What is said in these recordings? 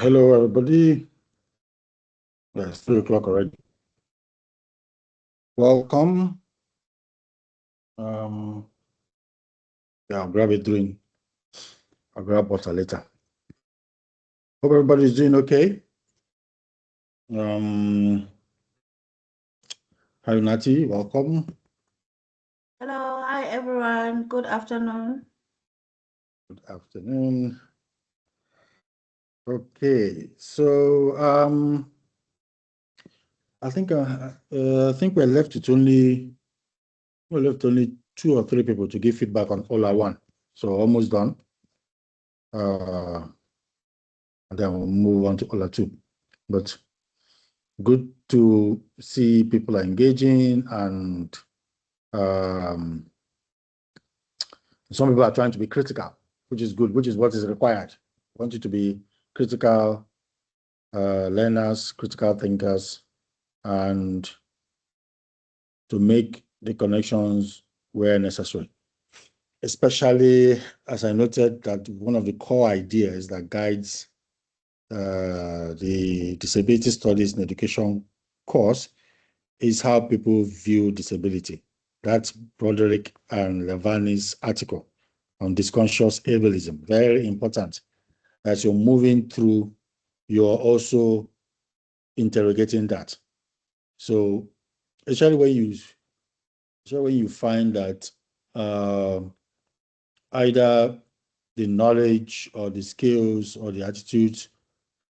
Hello, everybody. Yeah, it's 3 o'clock already. Welcome. Yeah, I'll grab a drink. I'll grab water later. Hope everybody's doing okay. Hi, Nati. Welcome. Hello, hi everyone. Good afternoon. Good afternoon. Okay, so I think we're left only 2 or 3 people to give feedback on Ola 1. So almost done. And then we'll move on to Ola 2. But good to see people are engaging, and some people are trying to be critical, which is good, which is what is required. I want you to be critical learners, critical thinkers, and to make the connections where necessary. Especially, as I noted, that one of the core ideas that guides the disability studies in education course is how people view disability. That's Broderick and Levani's article on disconscious ableism. Very important. As you're moving through, you're also interrogating that. So, especially when you find that either the knowledge or the skills or the attitudes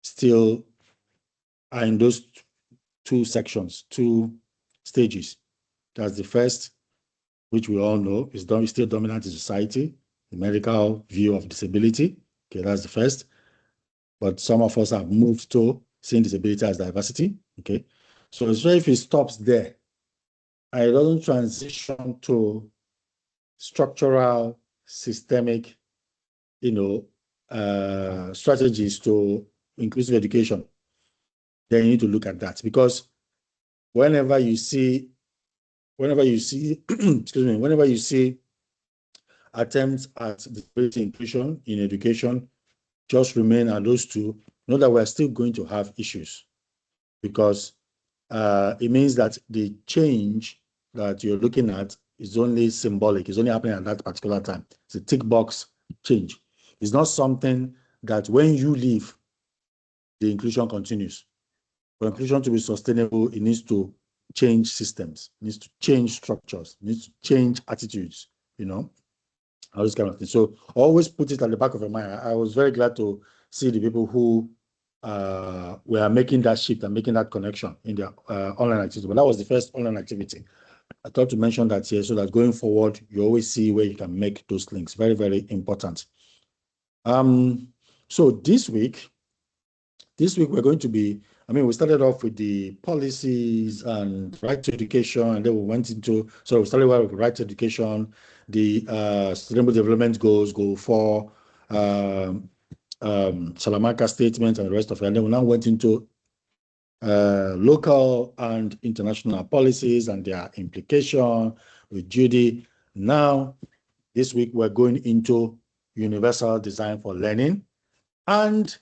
still are in those 2 sections, 2 stages. That's the first, which we all know is still dominant in society, the medical view of disability. Okay, that's the first. But some of us have moved to seeing disability as diversity. Okay, so it's very if it stops there and it doesn't transition to structural, systemic, strategies to inclusive education, then you need to look at that, because whenever you see whenever you see attempts at disability inclusion in education just remain at those 2, know that we're still going to have issues, because it means that the change that you're looking at is only symbolic. It's only happening at that particular time. It's a tick box change. It's not something that when you leave, the inclusion continues. For inclusion to be sustainable, it needs to change systems, it needs to change structures, it needs to change attitudes, all this kind of thing. So always put it at the back of your mind. I was very glad to see the people who were making that shift and making that connection in their online activity. But that was the first online activity. I thought to mention that here so that going forward, you always see where you can make those links. Very, very important. So this week we're going to be, we started off with the policies and right to education, and then we went into, so we started with right to education, the Sustainable Development Goals, Goal 4, Salamanca Statement, and the rest of it. And then we now went into local and international policies and their implication with Judy. Now, this week, we're going into universal design for learning and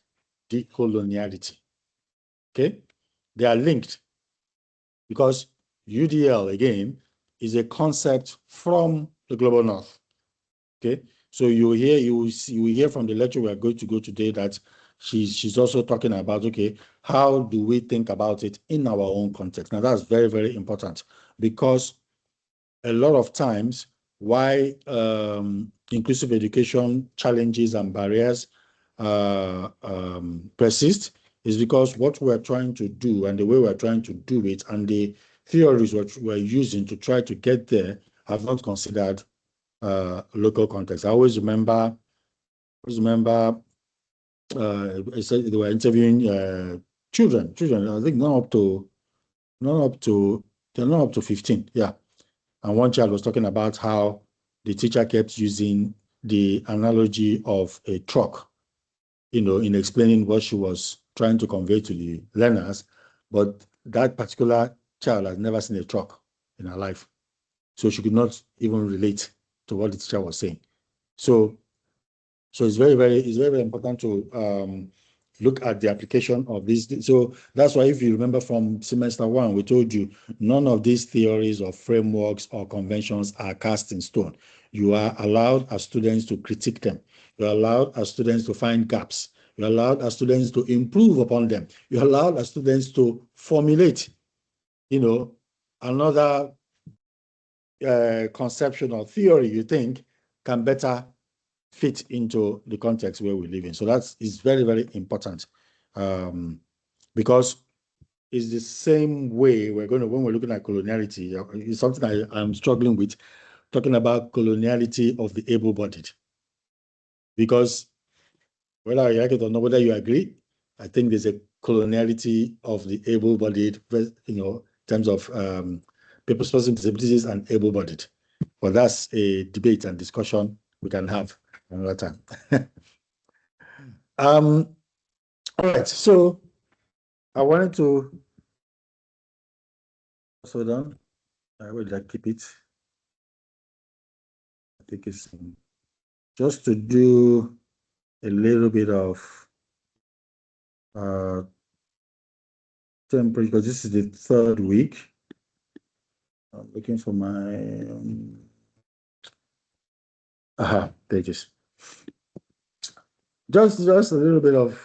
decoloniality. Okay, they are linked because UDL, again, is a concept from the global north. Okay, so you will hear from the lecture we are going to go today that she's also talking about, okay, how do we think about it in our own context? Now that's very, very important, because a lot of times why inclusive education challenges and barriers persist is because what we're trying to do and the way we're trying to do it and the theories we're using to try to get there have not considered local context. I always remember they were interviewing children. I think they're not up to 15. Yeah. And one child was talking about how the teacher kept using the analogy of a truck, in explaining what she was trying to convey to the learners. But that particular child has never seen a truck in her life. So she could not even relate to what the teacher was saying. So it's very, very important to look at the application of this. So that's why, if you remember from semester 1, we told you none of these theories or frameworks or conventions are cast in stone. You are allowed as students to critique them. You're allowed as students to find gaps. You're allowed as students to improve upon them. You're allowed as students to formulate, another conception or theory you think can better fit into the context where we live in. So that is very, very important, because it's the same way when we're looking at coloniality. It's something I'm struggling with, talking about coloniality of the able-bodied, because whether you like it or not, whether you agree, I think there's a coloniality of the able-bodied, in terms of people with disabilities and able-bodied. But that's a debate and discussion we can have another time. All right, so I wanted to hold on. Where did I keep it? I think it's just to do a little bit of temperature, because this is the 3rd week. I'm looking for my pages. Just a little bit of,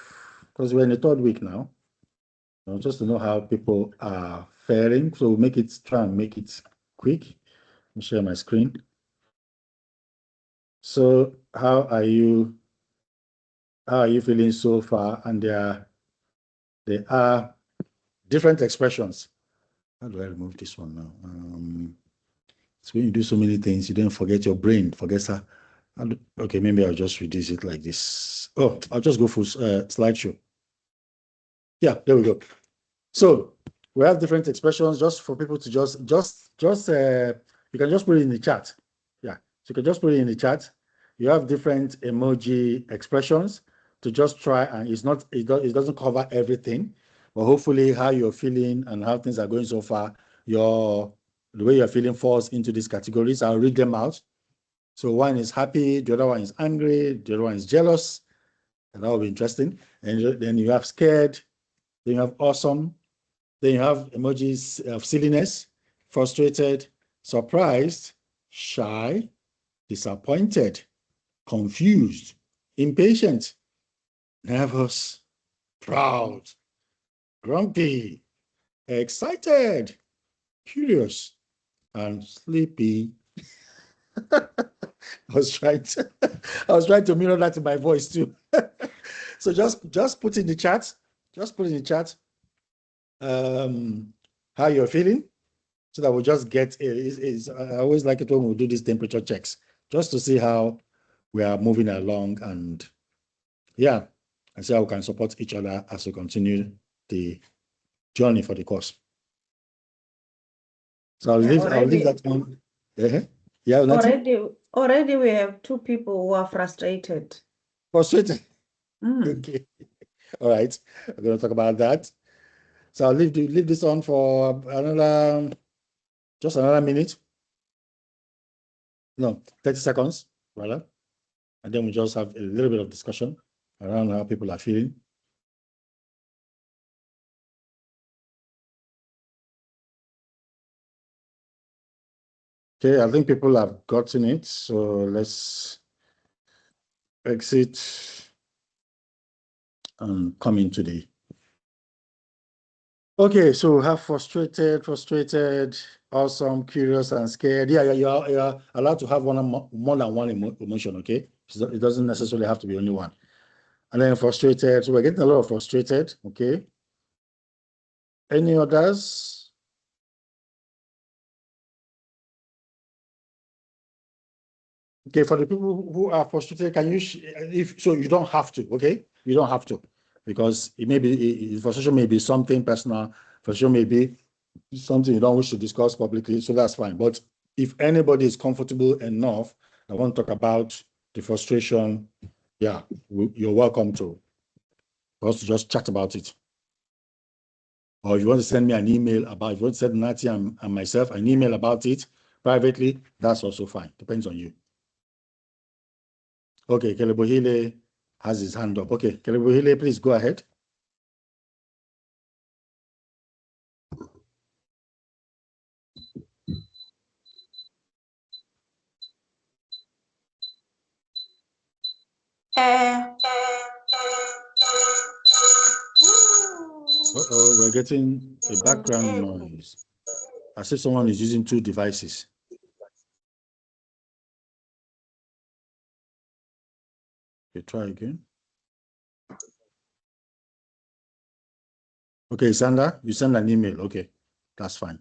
because we're in the 3rd week now, just to know how people are faring. So we'll try and make it quick. Let me share my screen. So how are you feeling so far? And there are different expressions. How do I remove this one now? So when you do so many things, you don't forget your brain, forgets her. Okay, maybe I'll just reduce it like this. Oh, I'll just go for slideshow. Yeah, there we go. So we have different expressions just for people to you can just put it in the chat. Yeah, so you can just put it in the chat. You have different emoji expressions to just try, and it doesn't cover everything, but hopefully how you're feeling and how things are going so far, the way you're feeling falls into these categories. I'll read them out. So one is happy, the other one is angry, the other one is jealous, and that will be interesting. And then you have scared, then you have awesome, then you have emojis of silliness, frustrated, surprised, shy, disappointed, confused, impatient, nervous, proud, grumpy, excited, curious, and sleepy. I was trying to mirror that in my voice too. So just put in the chat. Just put in the chat how you're feeling, so that we'll just get I always like it when we do these temperature checks, just to see how we are moving along, and yeah, and see how we can support each other as we continue the journey for the course. So I'll leave that on. Yeah, already we have 2 people who are frustrated. Frustrated. Okay. All right. We're going to talk about that. So I'll leave this on for just another minute. No, 30 seconds, rather. And then we just have a little bit of discussion around how people are feeling. Okay, I think people have gotten it. So let's exit and come into the. Okay, so we have frustrated, awesome, curious, and scared. Yeah, you're allowed to have more than one emotion, okay? So it doesn't necessarily have to be only one. And then frustrated, so we're getting a lot of frustrated, okay? Any others? Okay, for the people who are frustrated, can you, you don't have to, okay? You don't have to, because it may be, frustration may be something personal, frustration may be something you don't wish to discuss publicly, so that's fine. But if anybody is comfortable enough, I want to talk about the frustration, yeah, you're welcome to for us to just chat about it. Or if you want to send me an email if you want to send Nati and myself an email about it privately, that's also fine. Depends on you. Okay, Kelebohile, has his hand up. Okay, Kelebohile, please go ahead. Uh-oh, we're getting a background noise, as if someone is using two devices. Okay, try again. Okay, Sandra, you send an email. Okay, that's fine.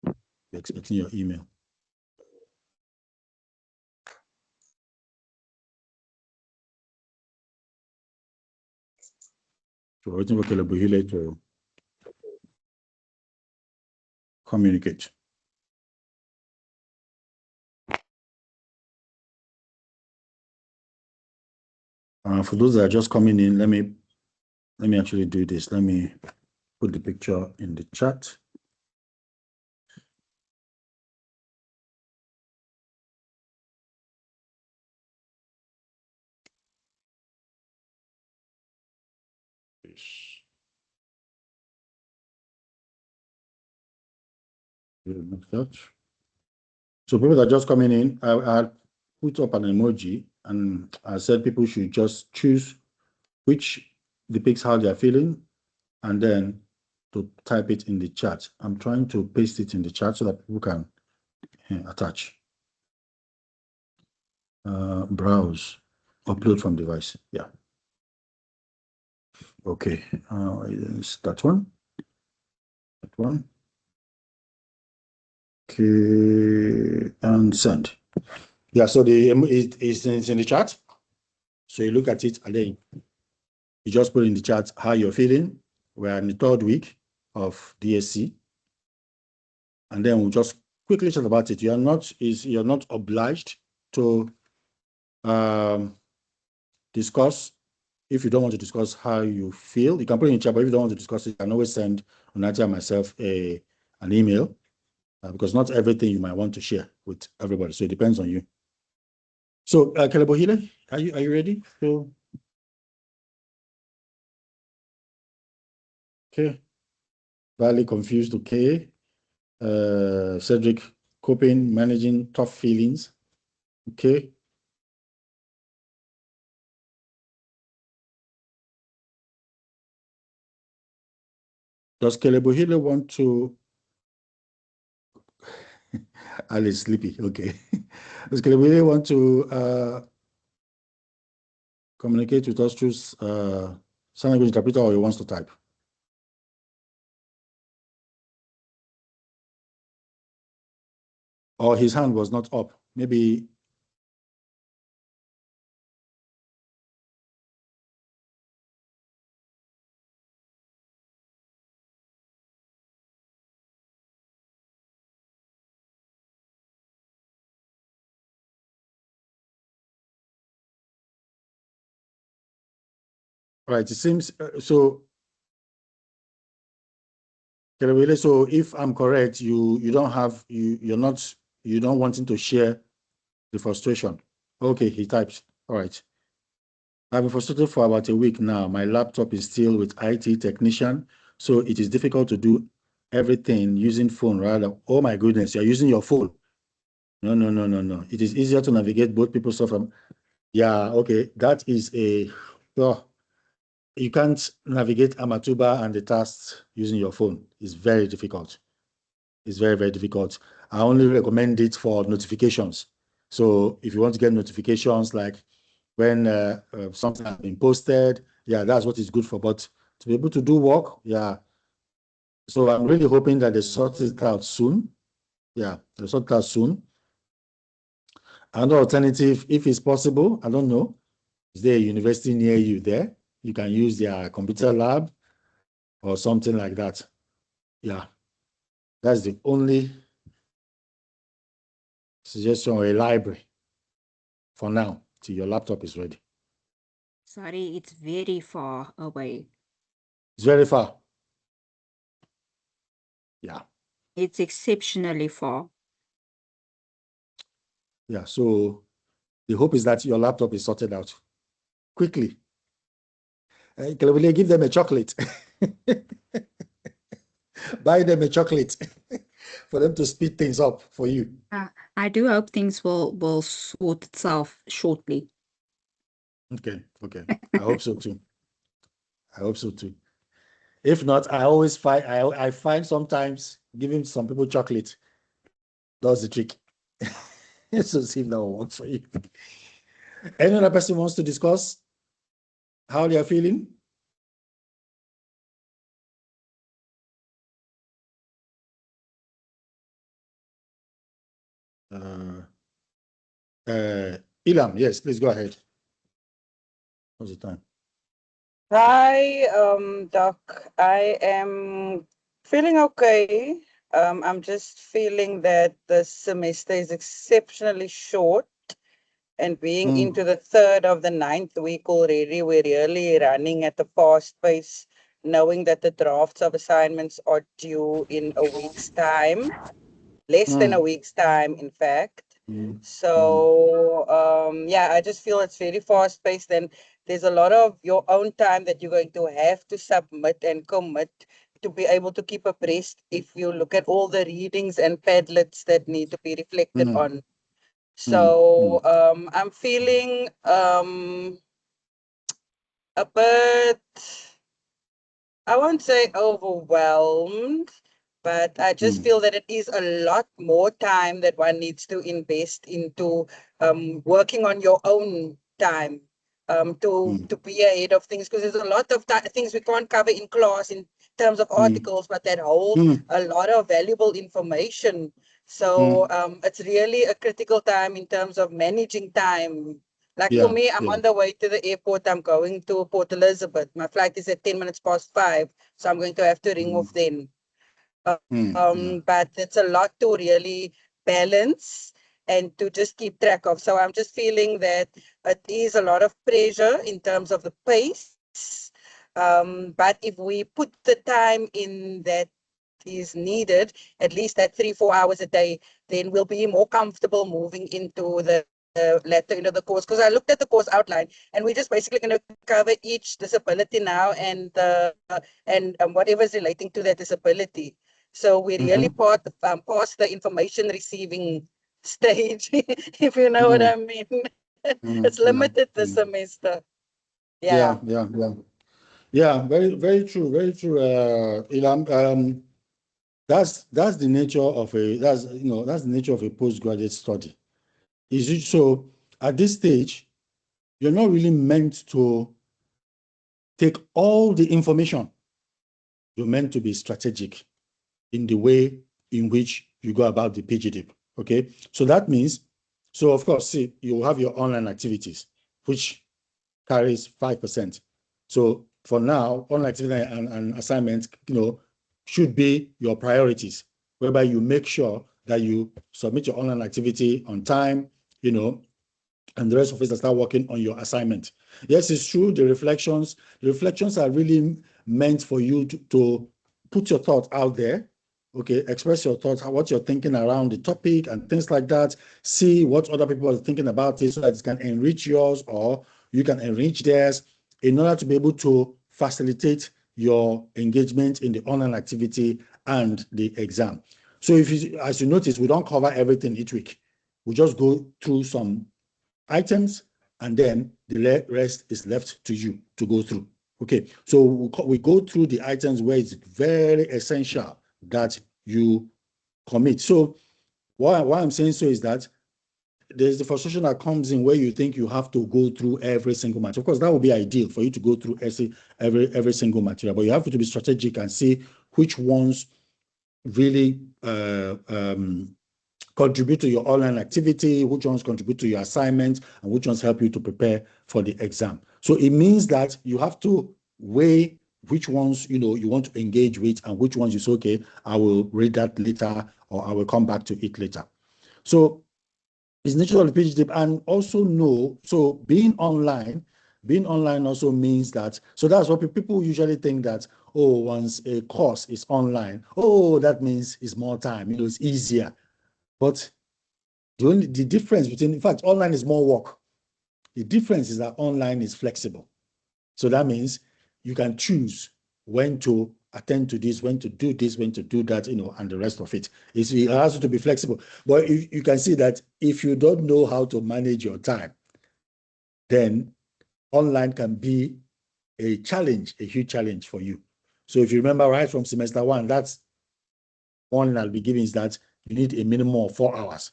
We're expecting your email. So we're waiting for Kelebohile to communicate. For those that are just coming in, let me actually do this. Let me put the picture in the chat. So people that are just coming in, I put up an emoji and I said people should just choose which depicts how they are feeling and then to type it in the chat. I'm trying to paste it in the chat so that people can attach. Browse, upload from device. Yeah. Okay. Is that one? That one. Okay, and send. Yeah, so it's in the chat. So you look at it and then you just put in the chat how you're feeling. We're in the 3rd week of DSC. And then we'll just quickly chat about it. You're not obliged to discuss. If you don't want to discuss how you feel, you can put it in chat, but if you don't want to discuss it, you can always send Onatia and myself an email because not everything you might want to share with everybody. So it depends on you. So Kelebohile, are you ready? So, okay. Valley confused, okay. Cedric, coping, managing tough feelings. Okay. Does Kelebohile want to? Alice sleepy. Okay. Does Kelebohile want to communicate with us through sign language interpreter, or he wants to type? Or his hand was not up. Maybe. Right. It seems so. So if I'm correct, you don't wanting to share the frustration. Okay, he types. All right. I've been frustrated for about a week now. My laptop is still with IT technician, so it is difficult to do everything using phone rather. Oh my goodness, you're using your phone. No. It is easier to navigate both people's stuff from. Yeah, okay. That is you can't navigate Amatuba and the tasks using your phone. It's very difficult. It's very, very difficult. I only recommend it for notifications. So if you want to get notifications like when something has been posted, yeah, that's what it's good for. But to be able to do work, yeah. So I'm really hoping that they sort it out soon. Yeah, they sort it out soon. Another alternative, if it's possible, I don't know, is there a university near you there? You can use their computer lab or something like that. Yeah, that's the only suggestion, or a library for now till your laptop is ready. Sorry, it's very far away. It's very far. Yeah. It's exceptionally far. Yeah, so the hope is that your laptop is sorted out. quickly. Can we give them a chocolate? Buy them a chocolate for them to speed things up for you. I do hope things will sort itself shortly. Okay. I hope so too. If not, I find sometimes giving some people chocolate does the trick. So see if that will work for you. Any other person wants to discuss how they are feeling? Ilam, yes, please go ahead. What's the time? Hi, Doc. I am feeling okay. I'm just feeling that the semester is exceptionally short, and being into the third of the ninth week already, we're really running at a fast pace, knowing that the drafts of assignments are due in a week's time, less than a week's time, in fact. So, yeah, I just feel it's very fast paced, and there's a lot of your own time that you're going to have to submit and commit to be able to keep abreast if you look at all the readings and padlets that need to be reflected on. So, I'm feeling a bit, I won't say overwhelmed, but I just feel that it is a lot more time that one needs to invest into working on your own time to be ahead of things, because there's a lot of things we can't cover in class in terms of articles, but that hold a lot of valuable information. So it's really a critical time in terms of managing time. Like for me, I'm on the way to the airport. I'm going to Port Elizabeth. My flight is at 10 minutes past 5, so I'm going to have to ring off then. But it's a lot to really balance and to just keep track of. So I'm just feeling that it is a lot of pressure in terms of the pace. But if we put the time in that is needed, at least that 3-4 hours a day, then we'll be more comfortable moving into the latter end of the course. Because I looked at the course outline, and we're just basically going to cover each disability now and whatever is relating to that disability. So we really past the information receiving stage, if you know what I mean. It's limited this semester. Yeah. Very, very true, Ilam. That's the nature of that's the nature of a postgraduate study. So at this stage, you're not really meant to take all the information. You're meant to be strategic in the way in which you go about the PGDIP. Okay, so that means, of course, see, you have your online activities, which carries 5%. So for now, online activity and assignments, should be your priorities, whereby you make sure that you submit your online activity on time, and the rest of us that start working on your assignment. Yes, it's true. The reflections are really meant for you to put your thoughts out there. Okay, express your thoughts, what you're thinking around the topic and things like that. See what other people are thinking about it so that it can enrich yours or you can enrich theirs in order to be able to facilitate your engagement in the online activity and the exam. So as you notice, we don't cover everything each week. We just go through some items, and then the rest is left to you to go through. Okay, so we go through the items where it's very essential that you commit. So why I'm saying so is that there's the frustration that comes in where you think you have to go through every single material. Of course, that would be ideal for you to go through every single material, but you have to be strategic and see which ones really contribute to your online activity, which ones contribute to your assignment, and which ones help you to prepare for the exam. So it means that you have to weigh which ones you want to engage with and which ones you say, okay, I will read that later or I will come back to it later. So it's nature of the PhD, and also so being online also means that, so that's what people usually think that, oh, once a course is online, oh, that means it's more time, it's easier. But the difference between, in fact, online is more work. The difference is that online is flexible. So that means you can choose when to attend to this, when to do this, when to do that, and the rest of it. It allows you to be flexible. But you can see that if you don't know how to manage your time, then online can be a challenge, a huge challenge for you. So if you remember right from semester one, that's one I'll be giving is that you need a minimum of 4 hours,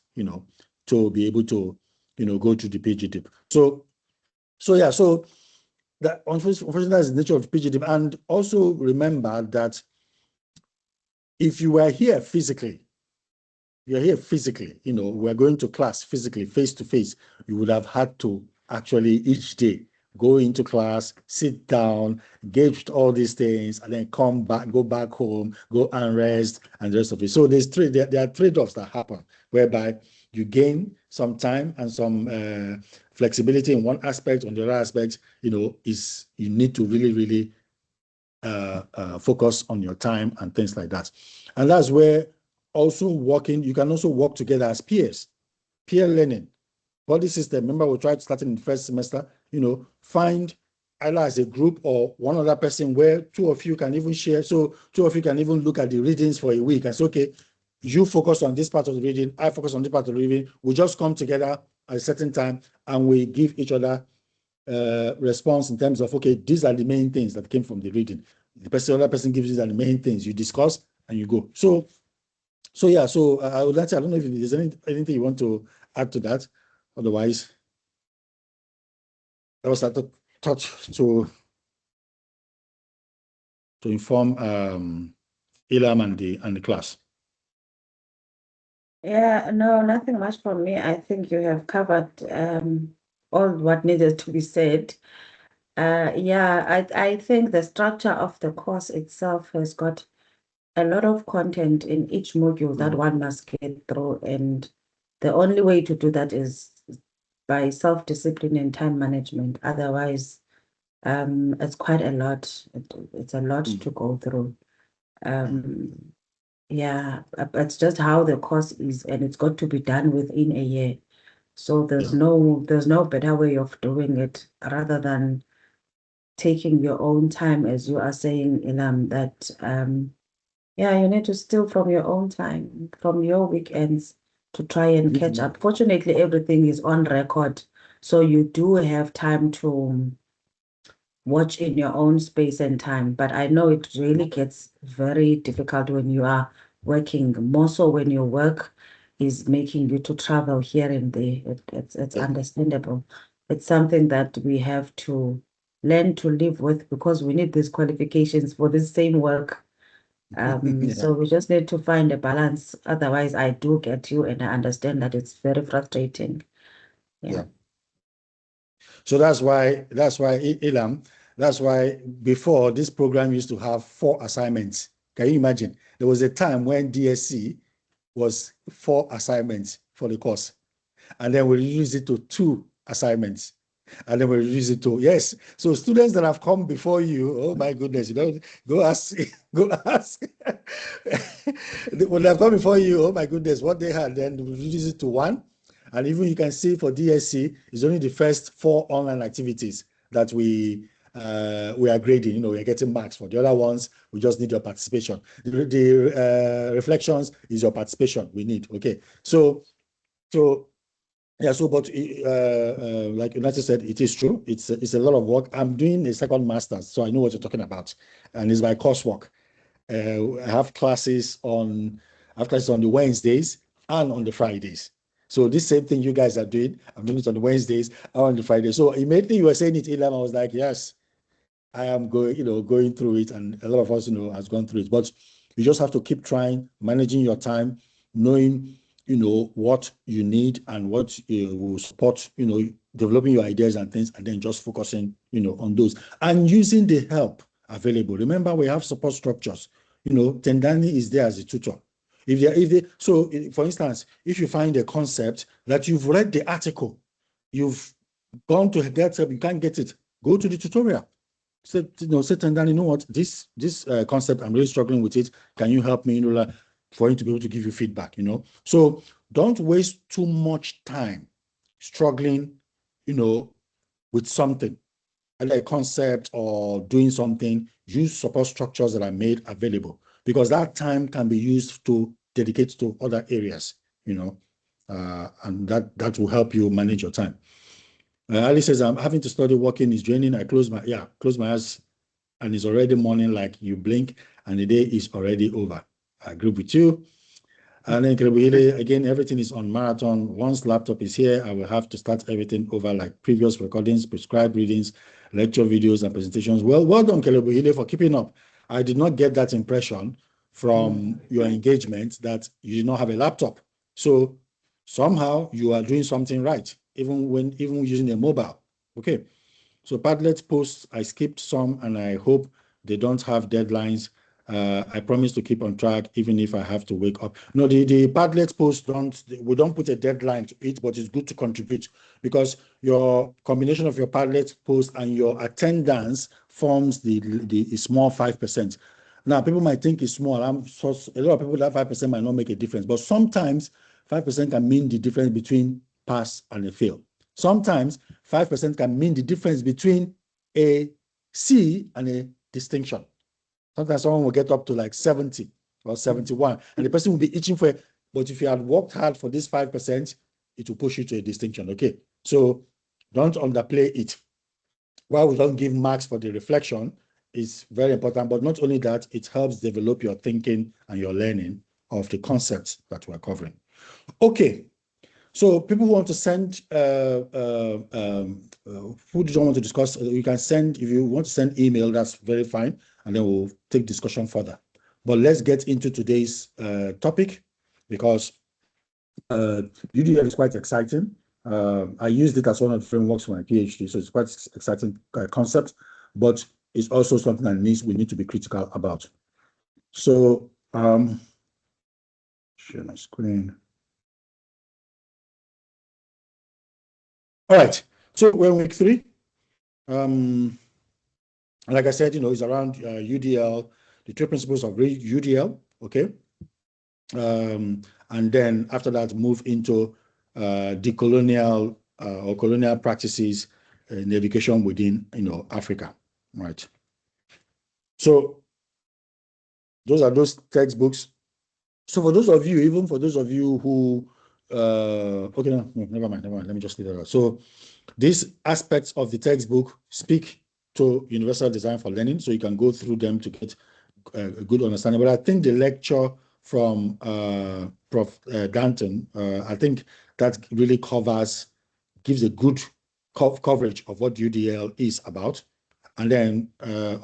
to be able to, go to the PGDIP. So that unfortunately that's the nature of PGDIP. And also remember that if you were here physically, we're going to class physically, face to face, you would have had to actually each day go into class, sit down, gauge all these things, and then come back, go back home, go and rest, and the rest of it. So there are trade-offs that happen, whereby you gain some time and some flexibility in one aspect. On the other aspect, is you need to really, really focus on your time and things like that. And that's where you can also work together as peers, peer learning. Body system, remember we tried starting in the first semester, find either as a group or one other person where two of you can even share. So two of you can even look at the readings for a week and say, okay, you focus on this part of the reading, I focus on this part of the reading. We just come together at a certain time and we give each other response in terms of, okay, these are the main things that came from the reading. The other person gives you the main things. You discuss and you go. So I would like to, I don't know if there's anything you want to add to that. Otherwise, I was at the touch to inform Ilam and the class. Yeah, no, nothing much from me. I think you have covered all what needed to be said. I think the structure of the course itself has got a lot of content in each module that one must get through, and the only way to do that is by self-discipline and time management. Otherwise, it's quite a lot. It's a lot to go through. Yeah, it's just how the course is, and it's got to be done within a year. So there's no better way of doing it rather than taking your own time, as you are saying, Ilam, that you need to steal from your own time, from your weekends to try and catch up. Fortunately, everything is on record, so you do have time to watch in your own space and time. But I know it really gets very difficult when you are working, more so when your work is making you to travel here and there. It's understandable. It's something that we have to learn to live with because we need these qualifications for the same work. So we just need to find a balance. Otherwise, I do get you and I understand that it's very frustrating. Yeah. So that's why Ilam, that's why before this program used to have 4 assignments. Can you imagine? There was a time when DSC was 4 assignments for the course. And then we reduced it to 2 assignments. And then we reduced it to, yes. So students that have come before you, oh my goodness, go ask. When they have come before you, oh my goodness, what they had, then we reduced it to 1. And even you can see for DSC, it's only the first 4 online activities that we are grading. We're getting marks for. The other ones, we just need your participation. The reflections is your participation we need. Okay, so but like United said, it is true. It's a lot of work. I'm doing a second master's, so I know what you're talking about, and it's my coursework. I have classes on the Wednesdays and on the Fridays. So this same thing you guys are doing, I'm doing it on the Wednesdays and on the Fridays. So immediately you were saying it, Ilam, I was like, yes, I am going through it, and a lot of us, has gone through it. But you just have to keep trying, managing your time, knowing, what you need and what will support, developing your ideas and things, and then just focusing, on those and using the help available. Remember, we have support structures. Tendani is there as a tutor. For instance, if you find a concept that you've read the article, you've gone to get help, you can't get it, go to the tutorial. Say, Tendani, you know what, this concept, I'm really struggling with it. Can you help me? For him to be able to give you feedback. So don't waste too much time struggling, with something, either a concept or doing something, use support structures that are made available, because that time can be used to dedicate to other areas, and that will help you manage your time. Ali says, I'm having to study working is draining. I close my eyes and it's already morning, like you blink and the day is already over. I agree with you. And then again, everything is on marathon. Once laptop is here, I will have to start everything over, like previous recordings, prescribed readings, lecture videos, and presentations. Well done, Kelebuhile, for keeping up. I did not get that impression from your engagement that you did not have a laptop. So somehow you are doing something right, even using a mobile. Okay. So Padlet posts, I skipped some, and I hope they don't have deadlines. I promise to keep on track, even if I have to wake up. No, the Padlet posts we don't put a deadline to it, but it's good to contribute, because your combination of your Padlet post and your attendance forms the small 5%. Now, people might think it's small. A lot of people, that 5% might not make a difference, but sometimes 5% can mean the difference between pass and a fail. Sometimes 5% can mean the difference between a C and a distinction. Sometimes someone will get up to like 70 or 71, and the person will be itching for it. But if you had worked hard for this 5%, it will push you to a distinction. Okay, so don't underplay it. While we don't give marks for the reflection, it's very important. But not only that, it helps develop your thinking and your learning of the concepts that we're covering. Okay. So people want to send, who don't want to discuss, you can send, if you want to send email, that's very fine, and then we'll take discussion further. But let's get into today's topic, because UDL is quite exciting. I used it as one of the frameworks for my PhD, so it's quite exciting concept, but it's also something that we need to be critical about. So, share my screen. All right, so we're in week 3. Like I said, it's around UDL, the 3 principles of UDL, okay? And then after that, move into decolonial or colonial practices in education within, Africa, right? So those are those textbooks. So for those of you, even for those of you who, okay, no, never mind. Let me just leave it out. So these aspects of the textbook speak to universal design for learning, so you can go through them to get a good understanding. But I think the lecture from Prof. Danton, I think that really gives a good coverage of what UDL is about. And then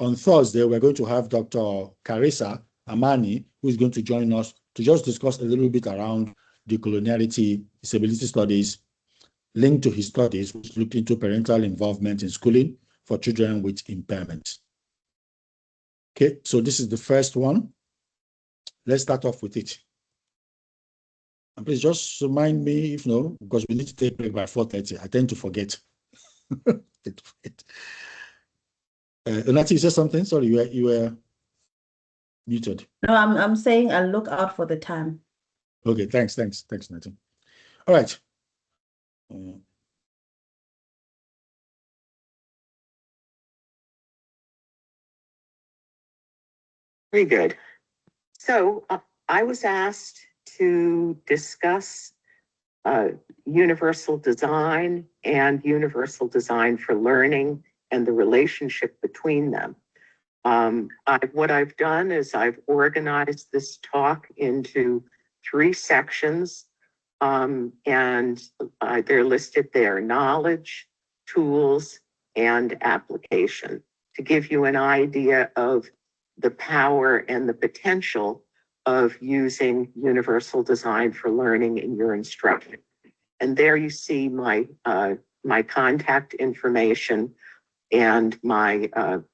on Thursday, we're going to have Dr. Carissa Amani, who is going to join us to just discuss a little bit around decoloniality, disability studies, linked to his studies, which looked into parental involvement in schooling for children with impairments. Okay, so this is the first one. Let's start off with it. And please just remind me if no, because we need to take a break by 4:30. I tend to forget. Onati, you said something? Sorry, you were muted. No, I'm saying I'll look out for the time. Okay, thanks, Nati. All right. Very good. So I was asked to discuss universal design and universal design for learning and the relationship between them. What I've done is I've organized this talk into 3 sections, and they're listed there: knowledge, tools, and application, to give you an idea of the power and the potential of using universal design for learning in your instruction. And there you see my contact information and my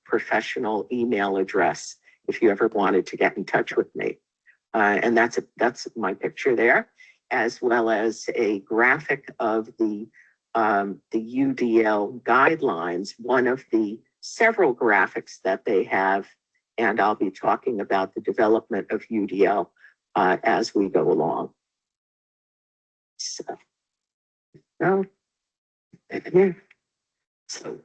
professional email address if you ever wanted to get in touch with me. And that's my picture there, as well as a graphic of the UDL guidelines, one of the several graphics that they have. And I'll be talking about the development of UDL as we go along. So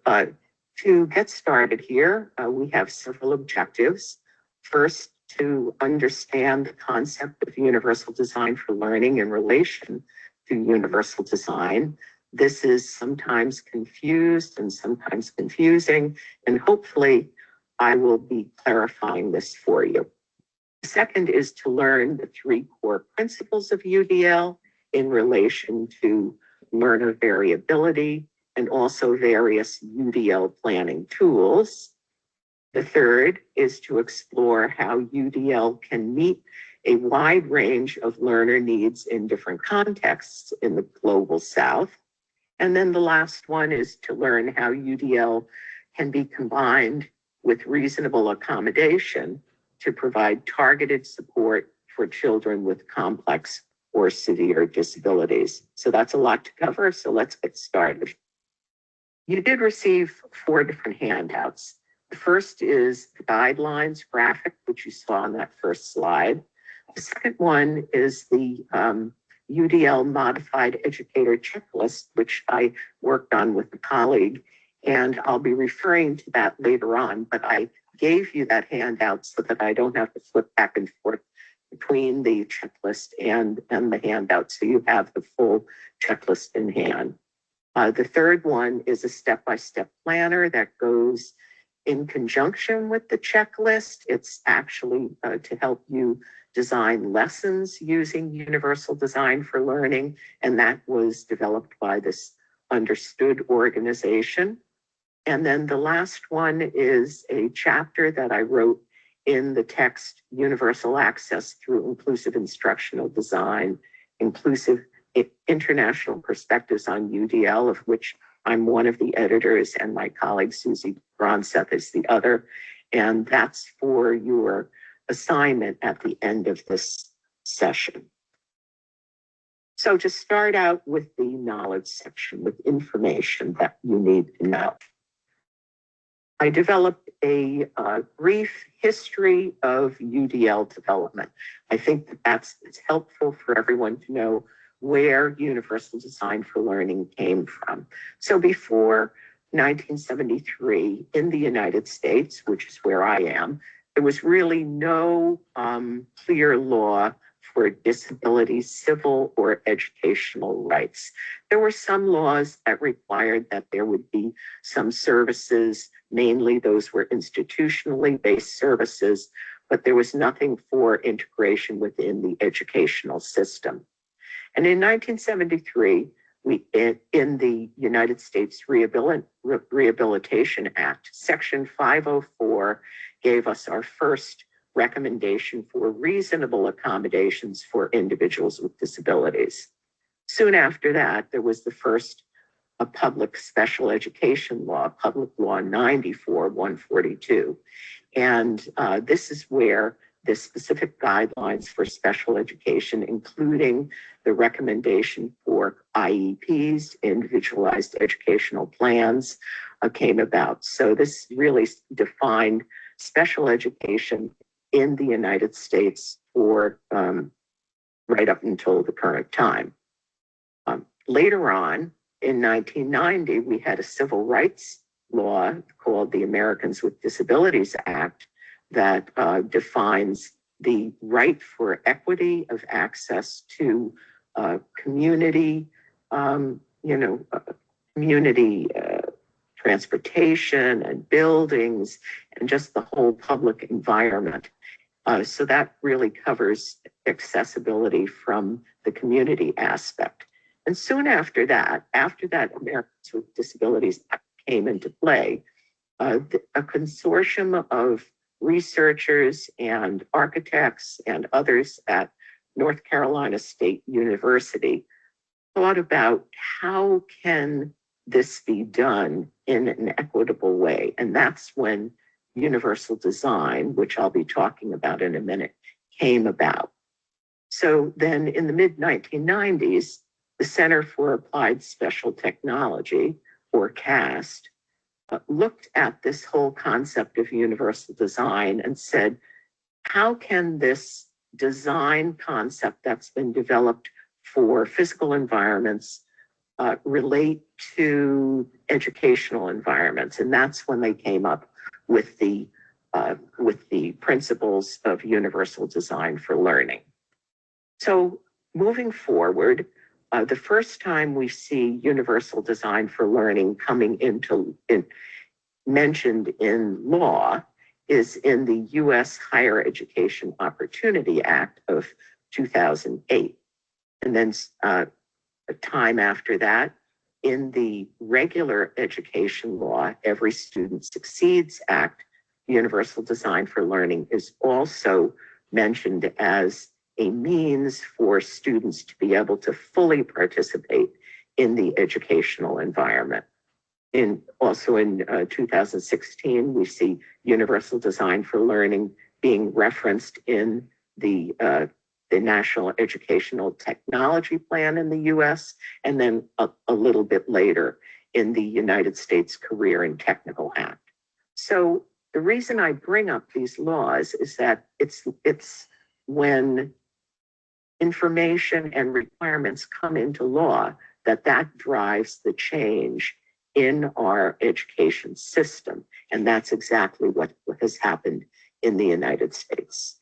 to get started here, we have several objectives. First, to understand the concept of universal design for learning in relation to universal design. This is sometimes confused and sometimes confusing, and hopefully I will be clarifying this for you. The second is to learn the three core principles of UDL in relation to learner variability and also various UDL planning tools. The third is to explore how UDL can meet a wide range of learner needs in different contexts in the global South. And then the last one is to learn how UDL can be combined with reasonable accommodation to provide targeted support for children with complex or severe disabilities. So that's a lot to cover, so let's get started. You did receive 4 different handouts. The first is the guidelines graphic, which you saw on that first slide. The second one is the UDL modified educator checklist, which I worked on with a colleague, and I'll be referring to that later on, but I gave you that handout so that I don't have to flip back and forth between the checklist and the handout, so you have the full checklist in hand. The third one is a step-by-step planner that goes in conjunction with the checklist. It's actually to help you design lessons using universal design for learning, and that was developed by this Understood organization. And then the last one is a chapter that I wrote in the text, Universal Access Through Inclusive Instructional Design, Inclusive International Perspectives on UDL, of which I'm one of the editors and my colleague Susie Gronseth is the other. And that's for your assignment at the end of this session. So to start out with the knowledge section, with information that you need to know. I developed a brief history of UDL development. I think that it's helpful for everyone to know where universal design for learning came from. So before 1973 in the United States, which is where I am, there was really no clear law for disability civil or educational rights. There were some laws that required that there would be some services, mainly those were institutionally based services, but there was nothing for integration within the educational system. And in 1973, in the United States Rehabilitation Act, Section 504 gave us our first recommendation for reasonable accommodations for individuals with disabilities. Soon after that, there was the first public special education law, Public Law 94-142. And this is where the specific guidelines for special education, including the recommendation for IEPs, individualized educational plans, came about. So this really defined special education in the United States for right up until the current time. Later on, in 1990, we had a civil rights law called the Americans with Disabilities Act that defines the right for equity of access to community, community transportation and buildings and just the whole public environment. So that really covers accessibility from the community aspect. And soon after that Americans with Disabilities Act came into play, a consortium of researchers and architects and others at North Carolina State University thought about how can this be done in an equitable way. And that's when universal design, which I'll be talking about in a minute, came about. So then in the mid-1990s, the Center for Applied Special Technology, or CAST, looked at this whole concept of universal design and said, how can this design concept that's been developed for physical environments relate to educational environments. And that's when they came up with the principles of universal design for learning. So moving forward, the first time we see universal design for learning coming mentioned in law is in the U.S. Higher Education Opportunity Act of 2008. And then a time after that, in the regular education law, Every Student Succeeds Act, universal design for learning is also mentioned as a means for students to be able to fully participate in the educational environment. Also in 2016, we see universal design for learning being referenced in the National Educational Technology Plan in the US, and then a little bit later in the United States Career and Technical Act. So the reason I bring up these laws is that it's when information and requirements come into law that drives the change in our education system. And that's exactly what has happened in the United States.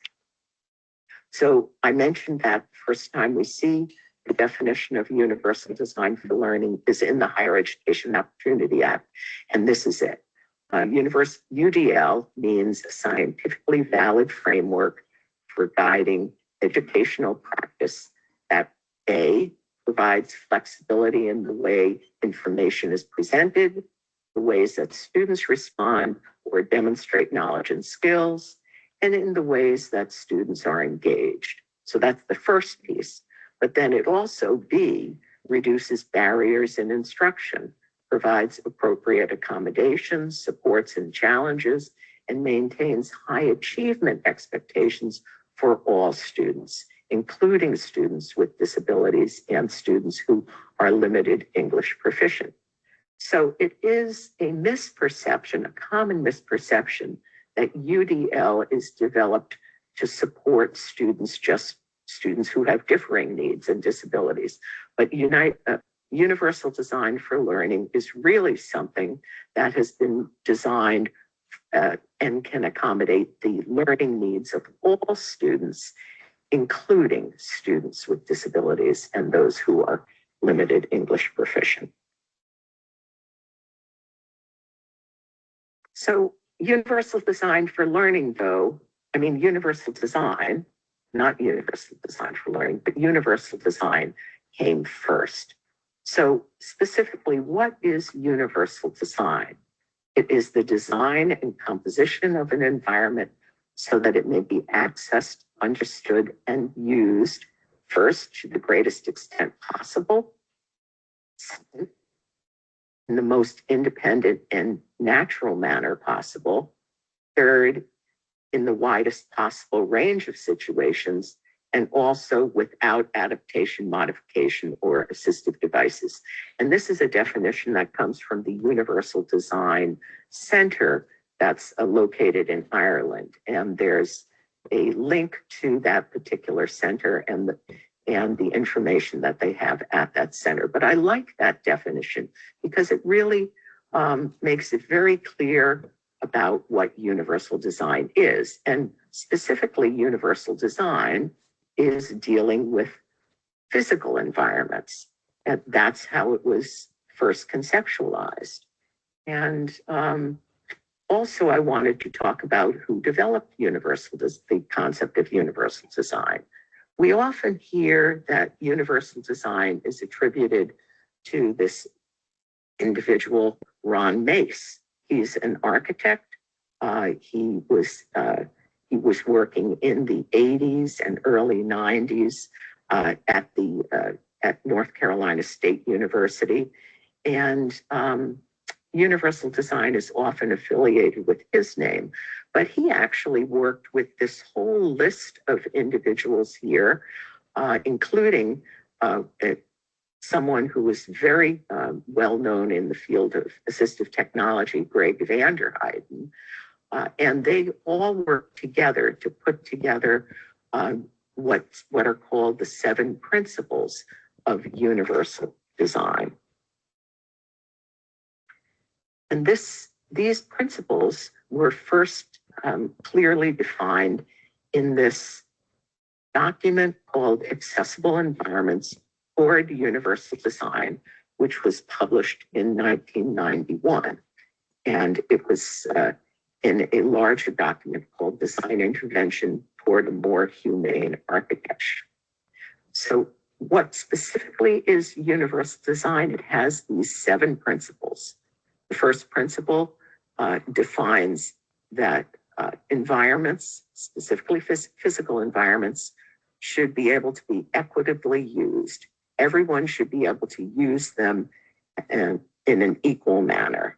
So I mentioned that first time we see the definition of universal design for learning is in the Higher Education Opportunity Act, and this is it. UDL means a scientifically valid framework for guiding educational practice that A, provides flexibility in the way information is presented, the ways that students respond or demonstrate knowledge and skills, and in the ways that students are engaged. So that's the first piece. But then it also, B, reduces barriers in instruction, provides appropriate accommodations, supports and challenges, and maintains high achievement expectations for all students, including students with disabilities and students who are limited English proficient. So it is a misperception, a common misperception, that UDL is developed to support students, just students who have differing needs and disabilities. But universal design for learning is really something that has been designed and can accommodate the learning needs of all students, including students with disabilities and those who are limited English proficient. So universal design for learning, universal design, not universal design for learning, but universal design came first. So specifically, what is universal design? It is the design and composition of an environment so that it may be accessed, understood, and used, first, to the greatest extent possible, second, in the most independent and natural manner possible, third, in the widest possible range of situations, and also without adaptation, modification, or assistive devices. And this is a definition that comes from the Universal Design Center that's located in Ireland. And there's a link to that particular center and the information that they have at that center. But I like that definition because it really makes it very clear about what universal design is. And specifically, universal design is dealing with physical environments. And that's how it was first conceptualized. And also, I wanted to talk about who developed the concept of universal design. We often hear that universal design is attributed to this individual, Ron Mace. He's an architect. He was working in the 80s and early 90s at North Carolina State University. And universal design is often affiliated with his name, but he actually worked with this whole list of individuals here, including someone who was very well known in the field of assistive technology, Greg Vanderheiden. And they all worked together to put together what are called the 7 principles of universal design. And these principles were first clearly defined in this document called Accessible Environments Toward Universal Design, which was published in 1991. And it was in a larger document called Design Intervention Toward a More Humane Architecture. So what specifically is universal design? It has these 7 principles. The first principle defines that environments, specifically physical environments, should be able to be equitably used. Everyone should be able to use them in an equal manner.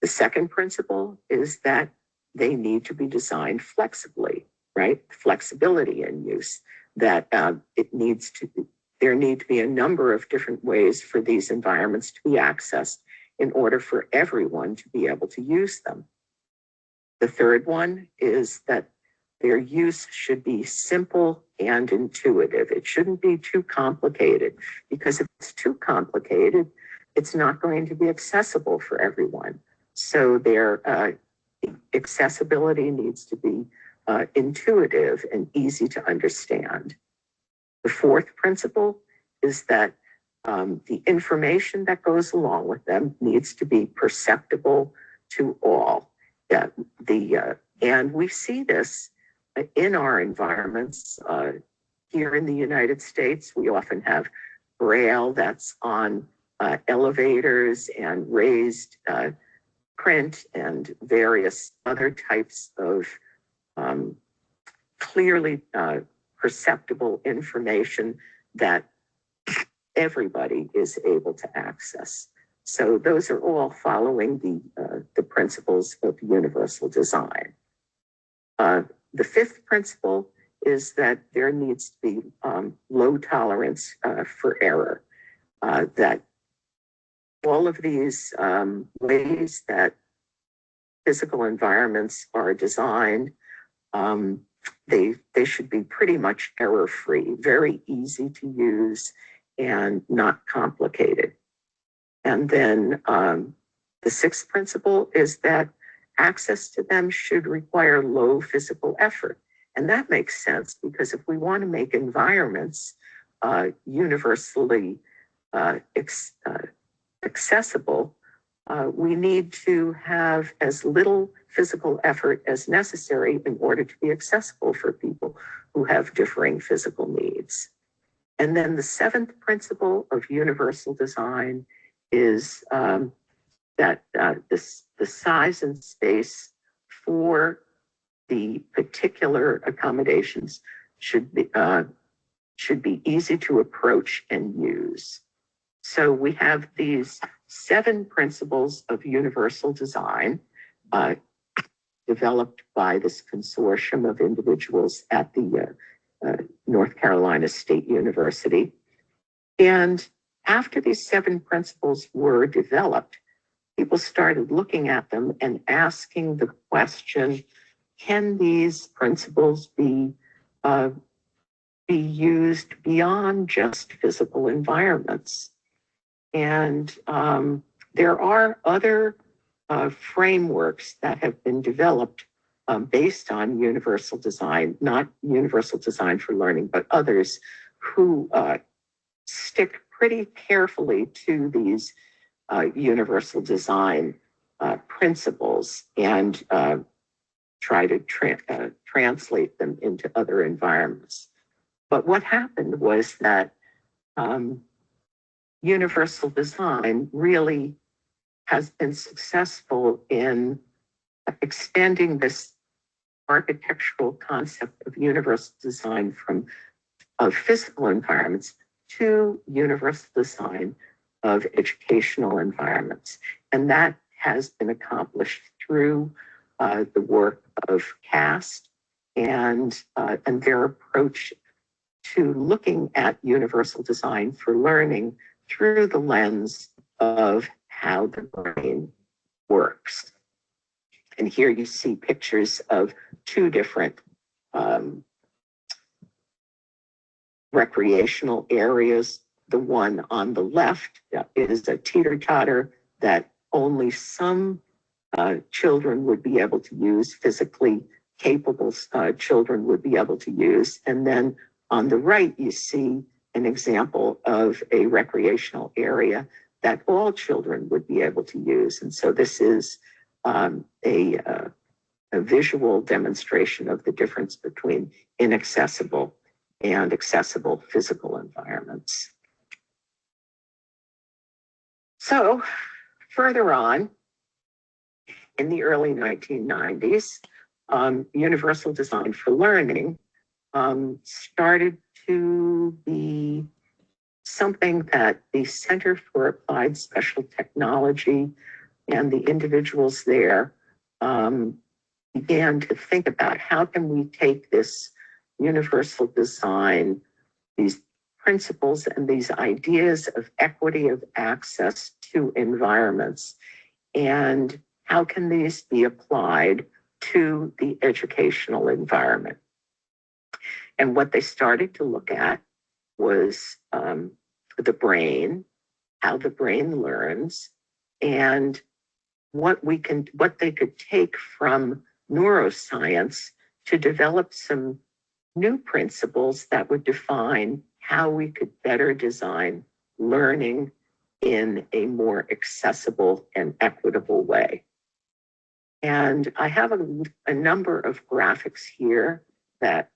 The second principle is that they need to be designed flexibly, right? Flexibility in use, that there need to be a number of different ways for these environments to be accessed in order for everyone to be able to use them. The third one is that their use should be simple and intuitive. It shouldn't be too complicated, because if it's too complicated, it's not going to be accessible for everyone. So their accessibility needs to be intuitive and easy to understand. The fourth principle is that the information that goes along with them needs to be perceptible to all. And we see this in our environments. Here in the United States, we often have Braille that's on elevators and raised print and various other types of clearly perceptible information that everybody is able to access. So those are all following the principles of universal design. The fifth principle is that there needs to be low tolerance for error, that all of these ways that physical environments are designed, they should be pretty much error-free, very easy to use and not complicated. And then the sixth principle is that access to them should require low physical effort. And that makes sense, because if we want to make environments universally accessible, we need to have as little physical effort as necessary in order to be accessible for people who have differing physical needs. And then the seventh principle of universal design is that the size and space for the particular accommodations should be easy to approach and use. So we have these 7 principles of universal design developed by this consortium of individuals at the North Carolina State University. And after these 7 principles were developed, people started looking at them and asking the question, can these principles be used beyond just physical environments? And there are other frameworks that have been developed based on universal design, not universal design for learning, but others who stick pretty carefully to these universal design principles and try to translate them into other environments. But what happened was that universal design really has been successful in extending this architectural concept of universal design from physical environments to universal design of educational environments. And that has been accomplished through the work of CAST and their approach to looking at universal design for learning through the lens of how the brain works. And here you see pictures of 2 different recreational areas. The one on the left is a teeter-totter that only some children would be able to use, physically capable children would be able to use. And then on the right, you see an example of a recreational area that all children would be able to use. And so this is a visual demonstration of the difference between inaccessible and accessible physical environments. So further on, in the early 1990s, Universal Design for Learning started to be something that the Center for Applied Special Technology and the individuals there began to think about how can we take this universal design, these principles and these ideas of equity of access to environments, and how can these be applied to the educational environment? And what they started to look at was the brain, how the brain learns, and what they could take from neuroscience to develop some new principles that would define how we could better design learning in a more accessible and equitable way. And I have a number of graphics here that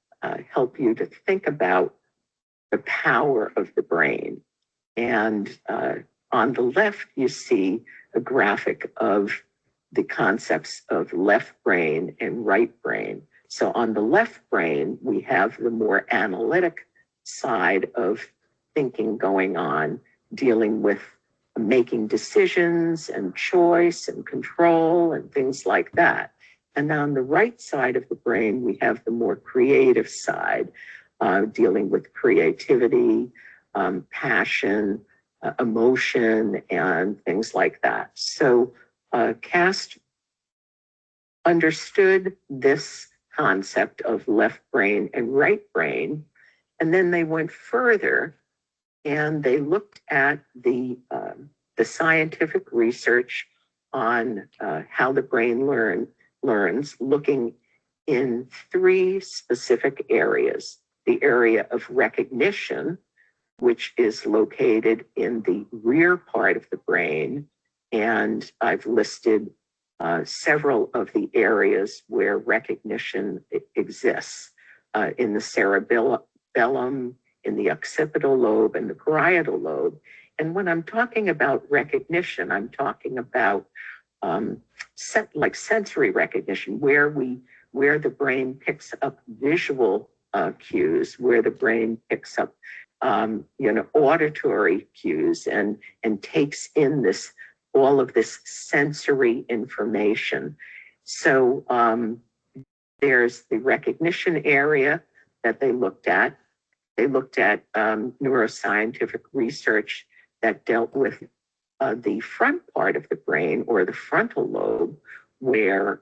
help you to think about the power of the brain. And on the left, you see a graphic of the concepts of left brain and right brain. So on the left brain, we have the more analytic side of thinking going on, dealing with making decisions and choice and control and things like that. And on the right side of the brain, we have the more creative side, dealing with creativity, passion, emotion, and things like that. So CAST understood this concept of left brain and right brain, and then they went further and they looked at the scientific research on how the brain learns, looking in three specific areas. The area of recognition, which is located in the rear part of the brain. And I've listed several of the areas where recognition exists in the cerebellum, in the occipital lobe, and the parietal lobe. And when I'm talking about recognition, I'm talking about like sensory recognition, where the brain picks up visual cues, where the brain picks up auditory cues and takes in all of this sensory information. So there's the recognition area that they looked at. They looked at neuroscientific research that dealt with the front part of the brain, or the frontal lobe, where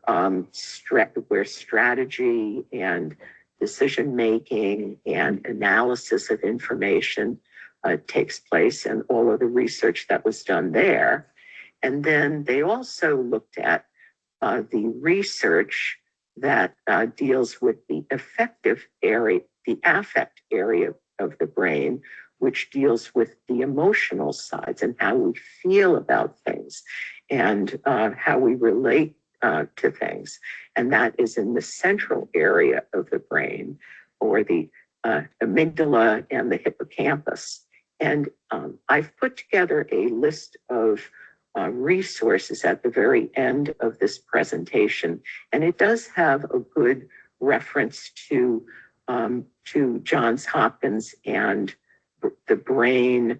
strategy and decision-making and analysis of information takes place, and all of the research that was done there. And then they also looked at the research that deals with the affective area, the affect area of the brain, which deals with the emotional sides and how we feel about things and how we relate to things. And that is in the central area of the brain, or the amygdala and the hippocampus. And I've put together a list of resources at the very end of this presentation. And it does have a good reference to Johns Hopkins and the brain,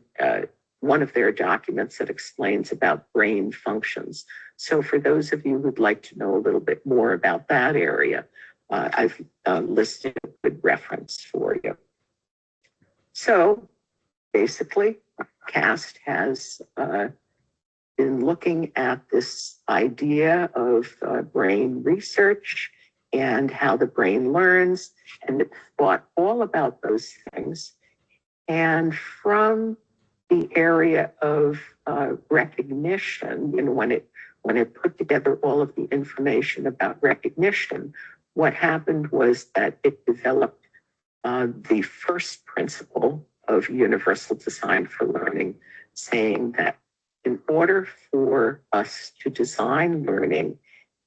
one of their documents that explains about brain functions. So for those of you who'd like to know a little bit more about that area, I've listed a good reference for you. So basically, CAST has been looking at this idea of brain research and how the brain learns, and it thought all about those things. And from the area of recognition, when it put together all of the information about recognition, what happened was that it developed the first principle of universal design for learning, saying that in order for us to design learning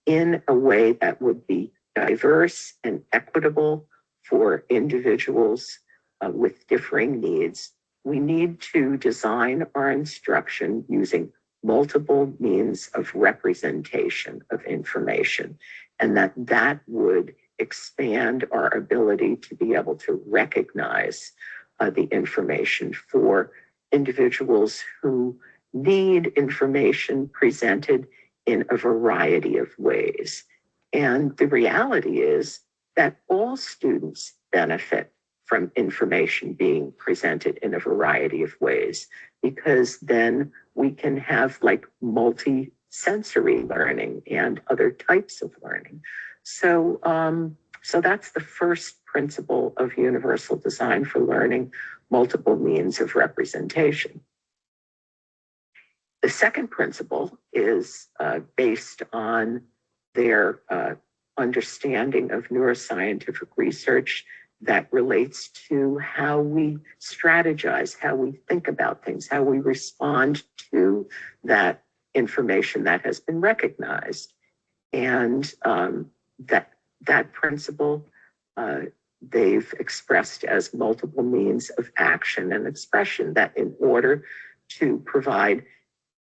in a way that would be diverse and equitable for individuals with differing needs, we need to design our instruction using multiple means of representation of information, and that would expand our ability to be able to recognize the information for individuals who need information presented in a variety of ways. And the reality is that all students benefit from information being presented in a variety of ways, because then we can have like multi-sensory learning and other types of learning. So that's the first principle of universal design for learning, multiple means of representation. The second principle is based on their understanding of neuroscientific research that relates to how we strategize, how we think about things, how we respond to that information that has been recognized. And that principle they've expressed as multiple means of action and expression, that in order to provide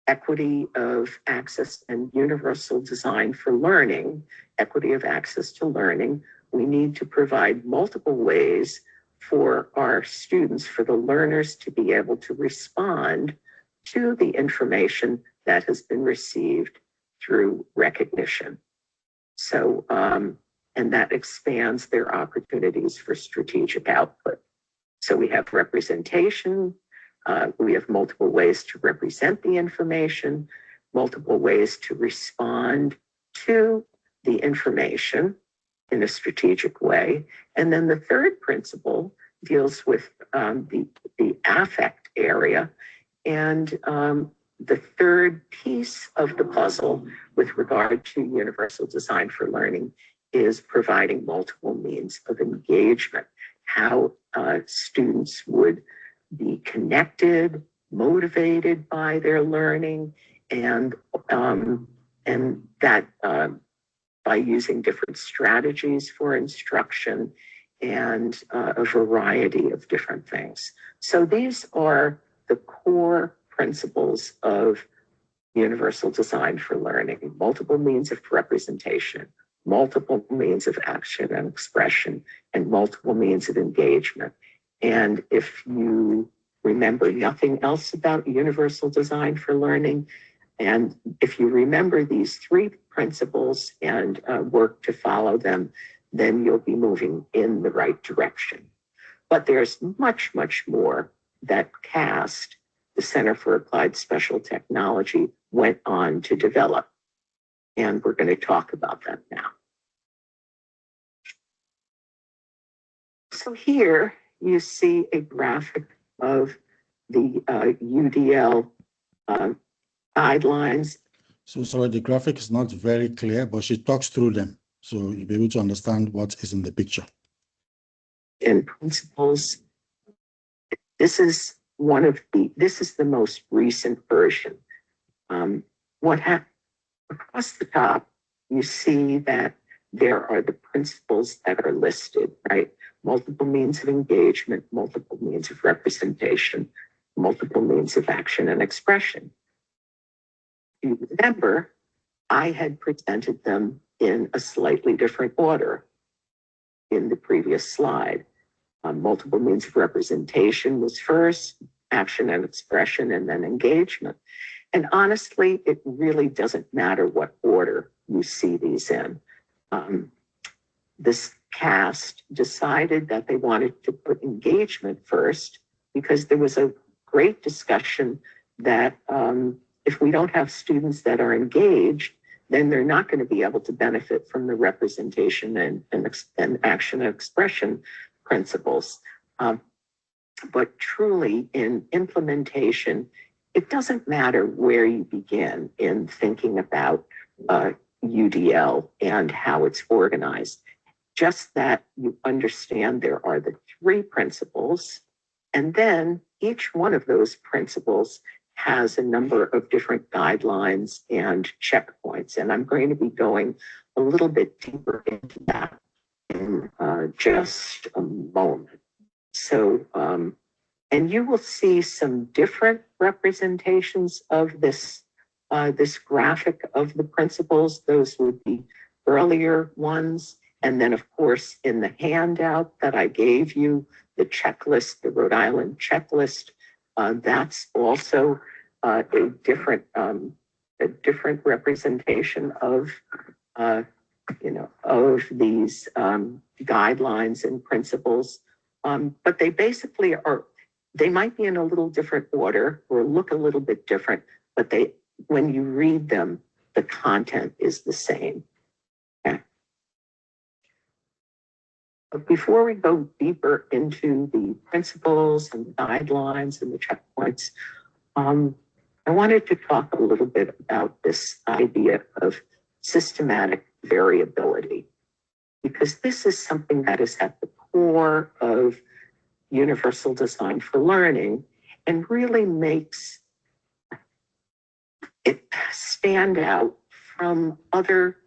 equity of access and universal design for learning, equity of access to learning, we need to provide multiple ways for our students, for the learners to be able to respond to the information that has been received through recognition. So, and that expands their opportunities for strategic output. So we have representation, we have multiple ways to represent the information, multiple ways to respond to the information in a strategic way. And then the third principle deals with the affect area. And the third piece of the puzzle with regard to universal design for learning is providing multiple means of engagement, how students would be connected, motivated by their learning, and that by using different strategies for instruction and a variety of different things. So these are the core principles of universal design for learning: multiple means of representation, multiple means of action and expression, and multiple means of engagement. And if you remember nothing else about universal design for learning, and if you remember these three principles and work to follow them, then you'll be moving in the right direction. But there's much, much more that CAST, the Center for Applied Special Technology, went on to develop. And we're going to talk about that now. So here you see a graphic of the UDL guidelines. So sorry, the graphic is not very clear, but she talks through them, so you'll be able to understand what is in the picture. And principles. This is the most recent version. Across the top, you see that there are the principles that are listed, right? Multiple means of engagement, multiple means of representation, multiple means of action and expression. You remember, I had presented them in a slightly different order in the previous slide. Multiple means of representation was first, action and expression, and then engagement. And honestly, it really doesn't matter what order you see these in. This CAST decided that they wanted to put engagement first because there was a great discussion that if we don't have students that are engaged, then they're not going to be able to benefit from the representation and action and expression principles. But truly in implementation, it doesn't matter where you begin in thinking about UDL and how it's organized. Just that you understand there are the three principles, and then each one of those principles has a number of different guidelines and checkpoints. And I'm going to be going a little bit deeper into that in just a moment. So, and you will see some different representations of this, this graphic of the principles. Those would be earlier ones. And then, of course, in the handout that I gave you, the checklist, the Rhode Island checklist, that's also a different representation of, of these guidelines and principles. But they basically are, they might be in a little different order or look a little bit different, but they, when you read them, the content is the same. Okay. But before we go deeper into the principles and guidelines and the checkpoints, I wanted to talk a little bit about this idea of systematic variability, because this is something that is at the core of universal design for learning and really makes it stand out from other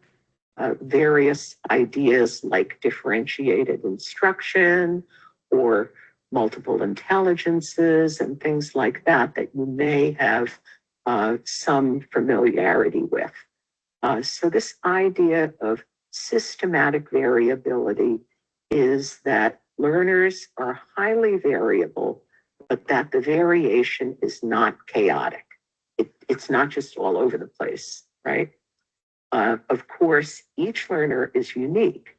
various ideas like differentiated instruction or multiple intelligences and things like that, that you may have some familiarity with. So this idea of systematic variability is that learners are highly variable, but that the variation is not chaotic. It's not just all over the place, right? Of course, each learner is unique,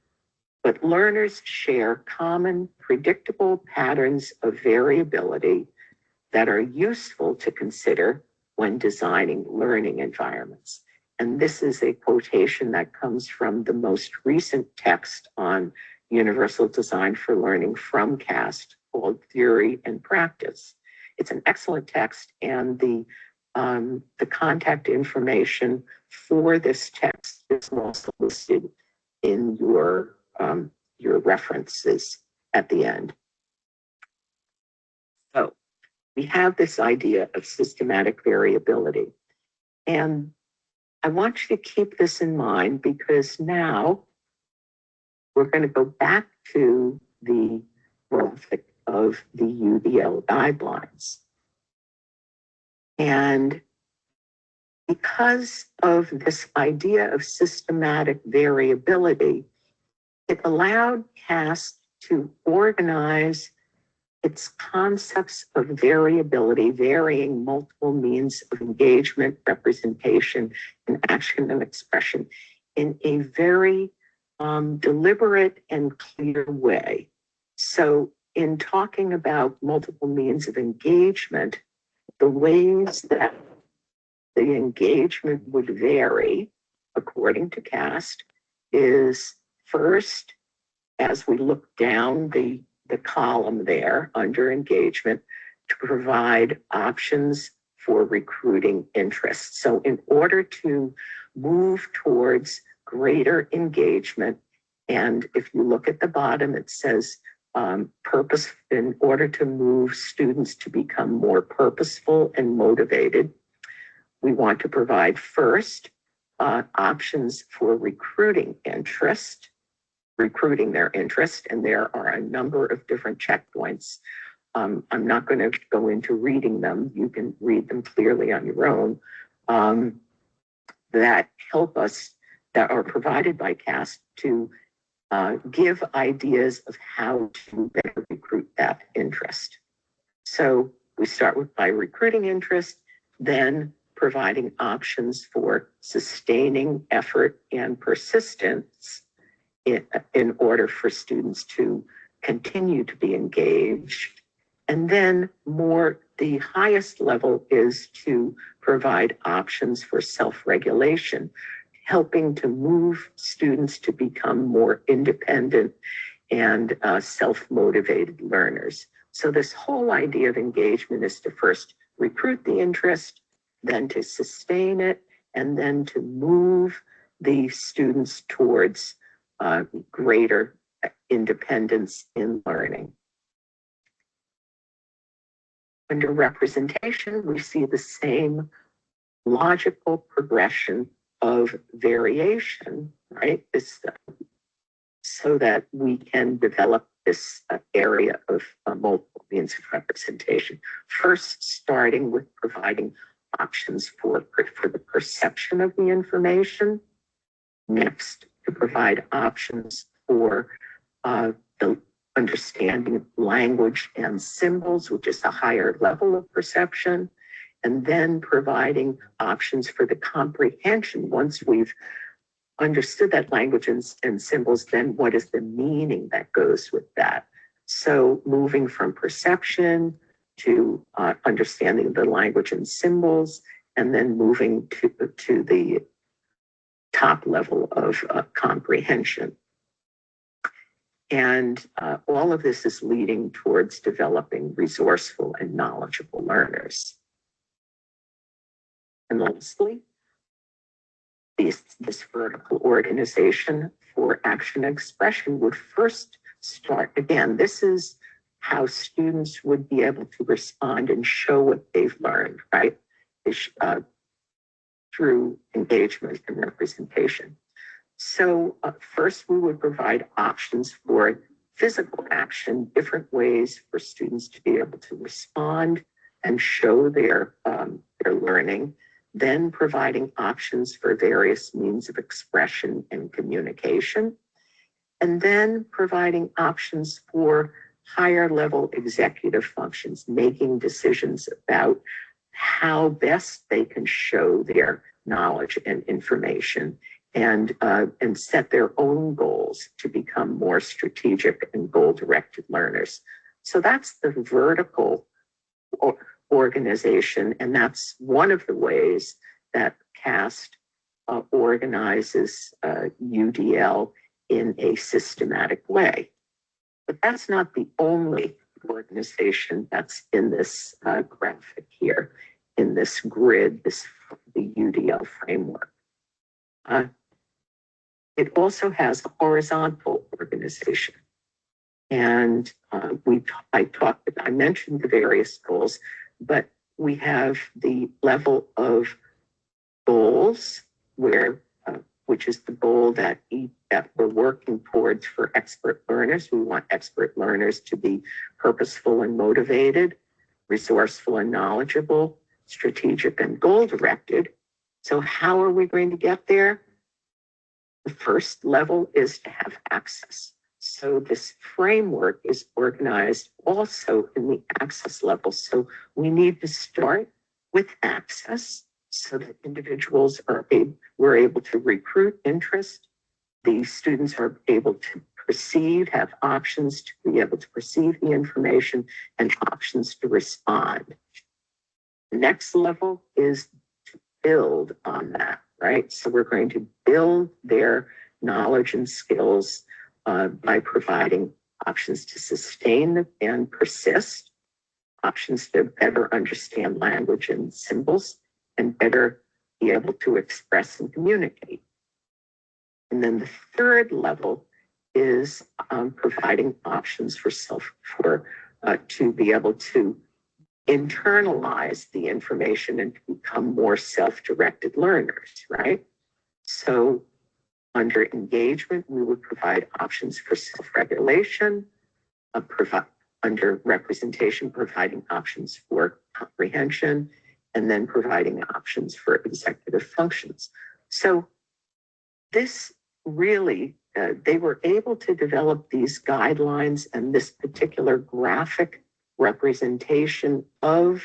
but learners share common, predictable patterns of variability that are useful to consider when designing learning environments. And this is a quotation that comes from the most recent text on universal design for learning from CAST called Theory and Practice. It's an excellent text, and the contact information for this text is also listed in your references at the end. So we have this idea of systematic variability. And I want you to keep this in mind, because now we're going to go back to the graphic of the UDL guidelines. And because of this idea of systematic variability, it allowed CAST to organize its concepts of variability, varying multiple means of engagement, representation, and action and expression in a very deliberate and clear way. So in talking about multiple means of engagement, the ways that the engagement would vary according to CAST is first, as we look down the column there under engagement, to provide options for recruiting interest. So in order to move towards greater engagement, and if you look at the bottom, it says purpose, in order to move students to become more purposeful and motivated, we want to provide first options for recruiting their interest, and there are a number of different checkpoints. I'm not going to go into reading them. You can read them clearly on your own, that help us, that are provided by CAST to give ideas of how to better recruit that interest. So we start by recruiting interest, then providing options for sustaining effort and persistence in order for students to continue to be engaged. And then the highest level is to provide options for self-regulation, helping to move students to become more independent and self-motivated learners. So this whole idea of engagement is to first recruit the interest, then to sustain it, and then to move the students towards greater independence in learning. Under representation, we see the same logical progression of variation, right? So that we can develop this area of multiple means of representation. First, starting with providing options for the perception of the information. Next, to provide options for the understanding of language and symbols, which is a higher level of perception. And then providing options for the comprehension. Once we've understood that language and symbols, then what is the meaning that goes with that? So moving from perception to understanding the language and symbols, and then moving to the top level of comprehension. And all of this is leading towards developing resourceful and knowledgeable learners. And lastly, this vertical organization for action expression would first start, again, this is how students would be able to respond and show what they've learned, right? Through engagement and representation. So first we would provide options for physical action, different ways for students to be able to respond and show their learning. Then providing options for various means of expression and communication, and then providing options for higher level executive functions, making decisions about how best they can show their knowledge and information, and set their own goals to become more strategic and goal-directed learners. So that's the vertical organization, and that's one of the ways that CAST organizes UDL in a systematic way. But that's not the only organization that's in this graphic here, in this grid, the UDL framework. It also has a horizontal organization. And I mentioned the various goals, but we have the level of goals which is the goal that we're working towards for expert learners. We want expert learners to be purposeful and motivated, resourceful and knowledgeable, strategic and goal-directed. So how are we going to get there? The first level is to have access. So this framework is organized also in the access level. So we need to start with access so that individuals we're able to recruit interest. The students are able to have options to be able to perceive the information and options to respond. The next level is to build on that, right? So we're going to build their knowledge and skills by providing options to sustain and persist, options to better understand language and symbols, and better be able to express and communicate. And then the third level is providing options to be able to internalize the information and to become more self-directed learners, right? So under engagement, we would provide options for self-regulation, under representation, providing options for comprehension, and then providing options for executive functions. So this really, they were able to develop these guidelines and this particular graphic representation of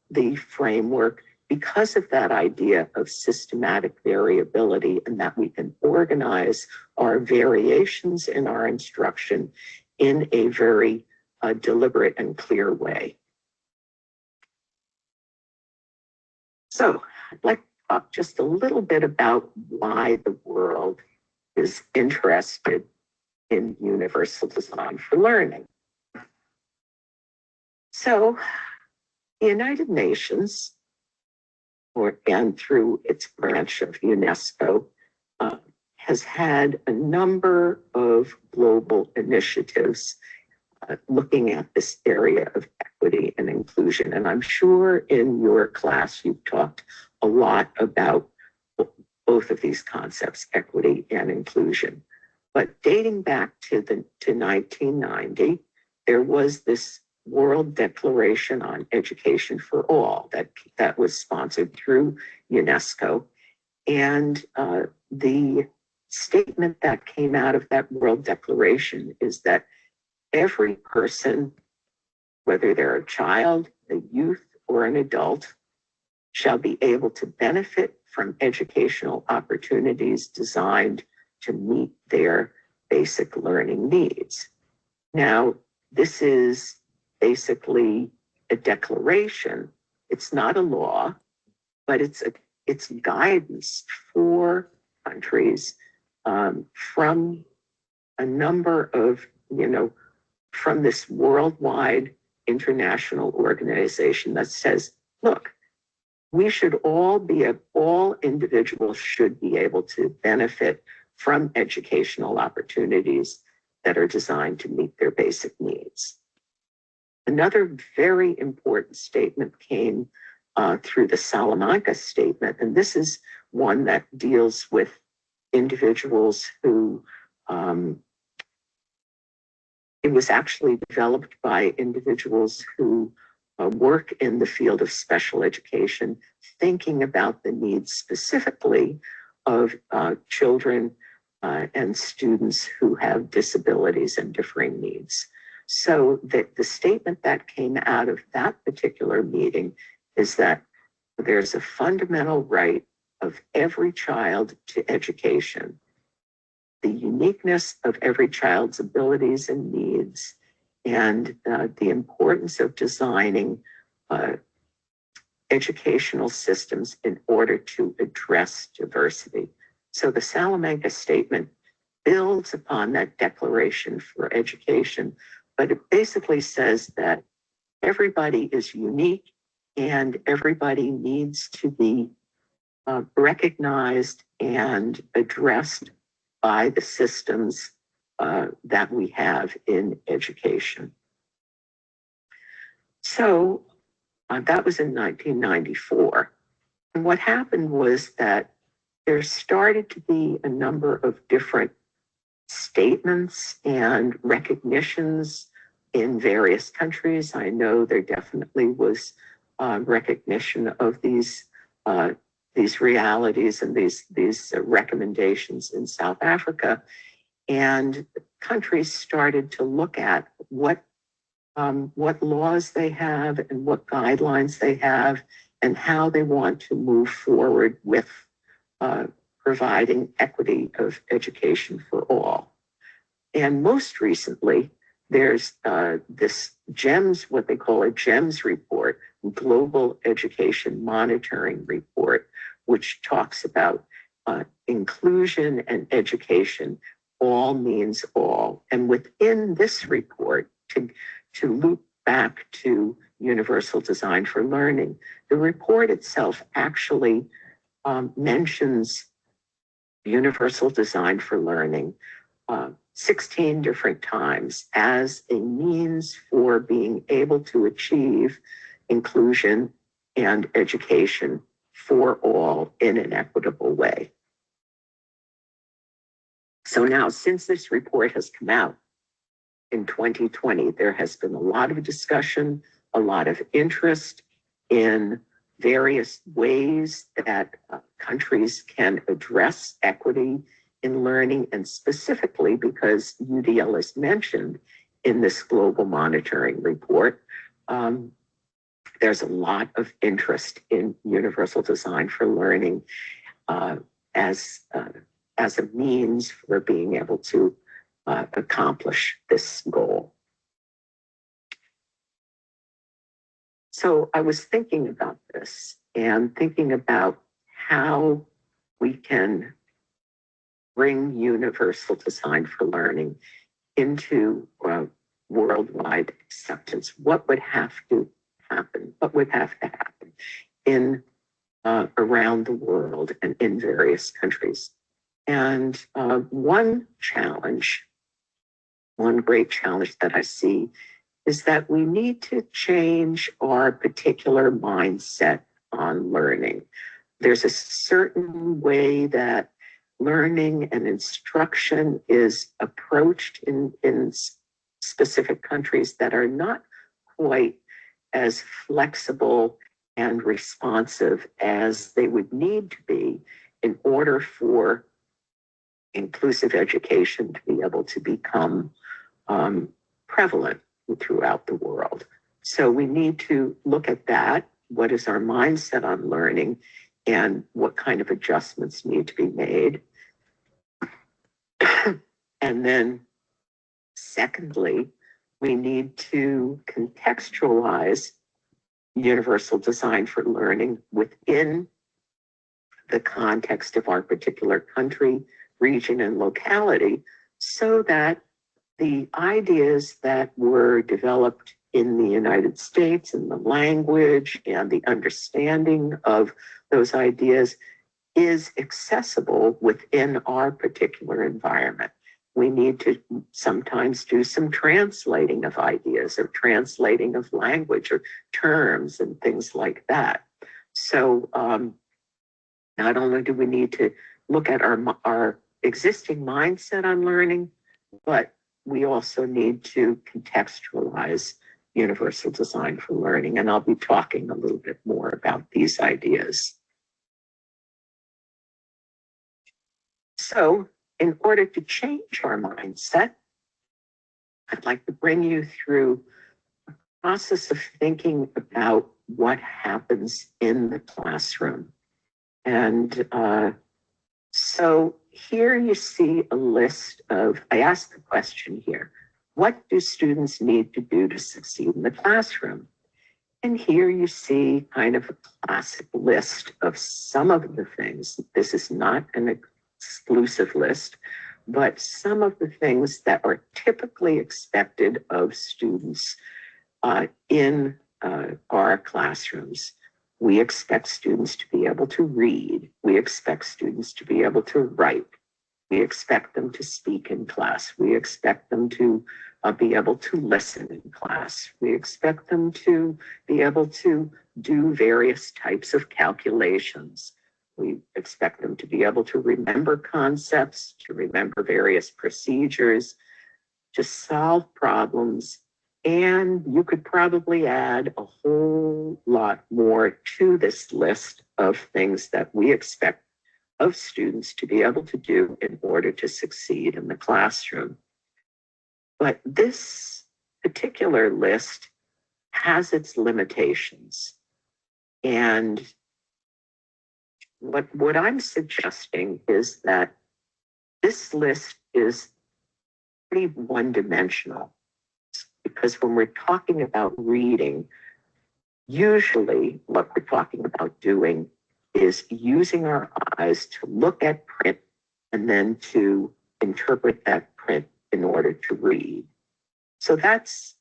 the framework because of that idea of systematic variability, and that we can organize our variations in our instruction in a very deliberate and clear way. So I'd like to talk just a little bit about why the world is interested in universal design for learning. So the United Nations, and through its branch of UNESCO, has had a number of global initiatives looking at this area of equity and inclusion. And I'm sure in your class, you've talked a lot about both of these concepts, equity and inclusion. But dating back to 1990, there was this World Declaration on Education for All that was sponsored through UNESCO. And the statement that came out of that World Declaration is that every person, whether they're a child, a youth, or an adult, shall be able to benefit from educational opportunities designed to meet their basic learning needs. Now, this is basically a declaration. It's not a law, but it's guidance for countries from a number of, from this worldwide international organization that says, look, all individuals should be able to benefit from educational opportunities that are designed to meet their basic needs. Another very important statement came through the Salamanca Statement, and this is one that deals with individuals who, it was actually developed by individuals who work in the field of special education, thinking about the needs specifically of children and students who have disabilities and differing needs. So the statement that came out of that particular meeting is that there's a fundamental right of every child to education. The uniqueness of every child's abilities and needs, and the importance of designing educational systems in order to address diversity. So the Salamanca Statement builds upon that Declaration for Education, but it basically says that everybody is unique and everybody needs to be recognized and addressed by the systems that we have in education. So that was in 1994. And what happened was that there started to be a number of different statements and recognitions in various countries. I know there definitely was recognition of these realities and these recommendations in South Africa. And countries started to look at what laws they have and what guidelines they have and how they want to move forward with providing equity of education for all. And most recently, there's this GEMS, what they call a GEMS report, Global Education Monitoring Report, which talks about inclusion and education. All means all. And within this report, to loop back to Universal Design for Learning, the report itself actually mentions Universal Design for Learning 16 different times as a means for being able to achieve inclusion and education for all in an equitable way. So now, since this report has come out in 2020, there has been a lot of discussion, a lot of interest in various ways that countries can address equity in learning, and specifically because UDL is mentioned in this global monitoring report, there's a lot of interest in Universal Design for Learning as a means for being able to accomplish this goal. So I was thinking about this and thinking about how we can bring Universal Design for Learning into worldwide acceptance. What would have to happen? What would have to happen in around the world and in various countries? And one great challenge that I see is that we need to change our particular mindset on learning. There's a certain way that learning and instruction is approached in specific countries that are not quite as flexible and responsive as they would need to be in order for inclusive education to be able to become prevalent throughout the world. So we need to look at that. What is our mindset on learning, and what kind of adjustments need to be made? And then secondly, we need to contextualize universal design for learning within the context of our particular country, region, and locality, so that the ideas that were developed in the United States and the language and the understanding of those ideas is accessible within our particular environment. We need to sometimes do some translating of ideas or translating of language or terms and things like that. So not only do we need to look at our existing mindset on learning, but we also need to contextualize universal design for learning. And I'll be talking a little bit more about these ideas. So in order to change our mindset, I'd like to bring you through a process of thinking about what happens in the classroom. And so here you see a list of, I asked the question here, what do students need to do to succeed in the classroom? And here you see kind of a classic list of some of the things. This is not an exclusive list, but some of the things that are typically expected of students in our classrooms. We expect students to be able to read. We expect students to be able to write. We expect them to speak in class. We expect them to be able to listen in class. We expect them to be able to do various types of calculations. We expect them to be able to remember concepts, to remember various procedures, to solve problems. And you could probably add a whole lot more to this list of things that we expect of students to be able to do in order to succeed in the classroom. But this particular list has its limitations. And what I'm suggesting is that this list is pretty one-dimensional, because when we're talking about reading, usually what we're talking about doing is using our eyes to look at print and then to interpret that print in order to read. So that's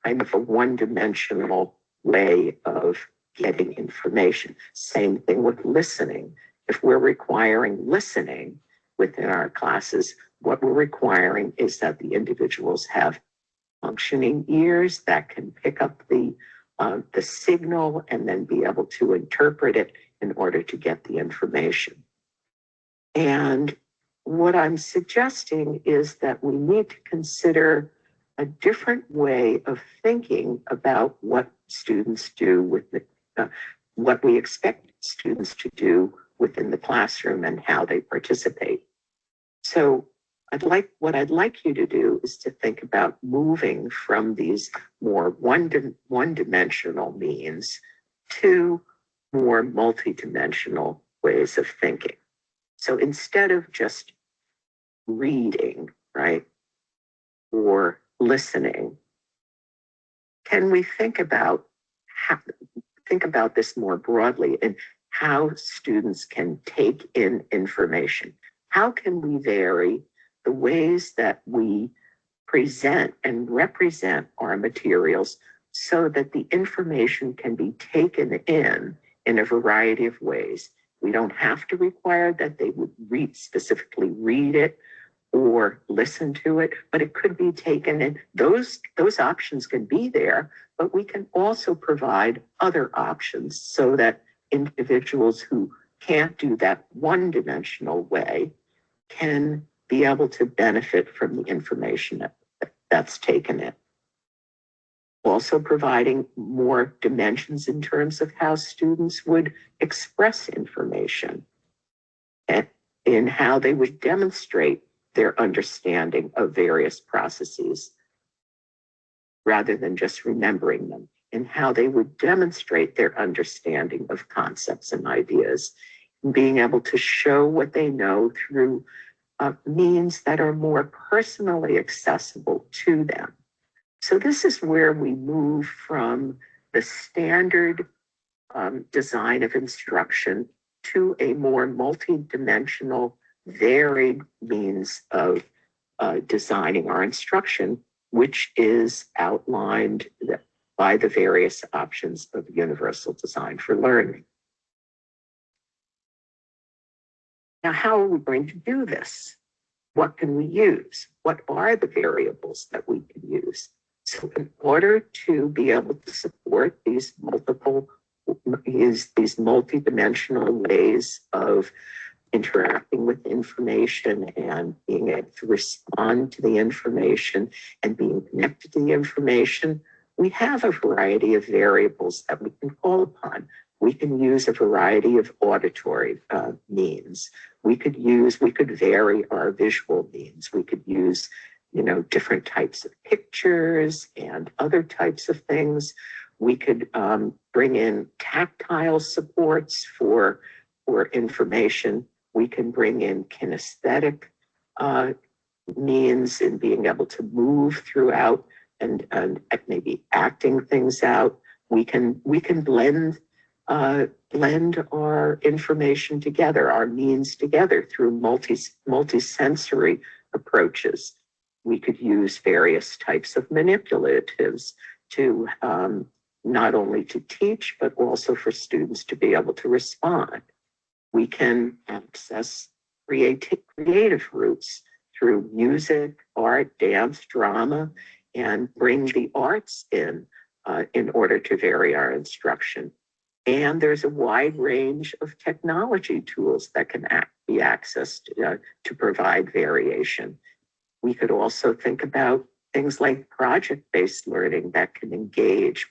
kind of a one-dimensional way of getting information. Same thing with listening. If we're requiring listening within our classes, what we're requiring is that the individuals have functioning ears that can pick up the signal and then be able to interpret it in order to get the information. And what I'm suggesting is that we need to consider a different way of thinking about what students do with what we expect students to do within the classroom and how they participate. So what I'd like you to do is to think about moving from these more one-dimensional means to more multidimensional ways of thinking. So instead of just reading, right, or listening, can we think about this more broadly and how students can take in information? How can we vary the ways that we present and represent our our materials so that the information can be taken in a variety of ways. We don't have to require that they would specifically read it or listen to it, but it could be taken in. Those options can be there, but we can also provide other options so that individuals who can't do that one-dimensional way can be able to benefit from the information that's taken in. Also providing more dimensions in terms of how students would express information and in how they would demonstrate their understanding of various processes rather than just remembering them, and how they would demonstrate their understanding of concepts and ideas, and being able to show what they know through means that are more personally accessible to them. So this is where we move from the standard design of instruction to a more multidimensional, varied means of designing our instruction, which is outlined by the various options of universal design for learning. Now, how are we going to do this? What can we use? What are the variables that we can use? So in order to be able to support these multidimensional ways of interacting with information and being able to respond to the information and being connected to the information, we have a variety of variables that we can call upon. We can use a variety of auditory means. We could vary our visual means. We could use, different types of pictures and other types of things. We could bring in tactile supports for information. We can bring in kinesthetic means in being able to move throughout and maybe acting things out. We can blend our information together, our means together through multi-sensory approaches. We could use various types of manipulatives to not only to teach, but also for students to be able to respond. We can access creative routes through music, art, dance, drama, and bring the arts in order to vary our instruction. And there's a wide range of technology tools that can be accessed to provide variation. We could also think about things like project-based learning that can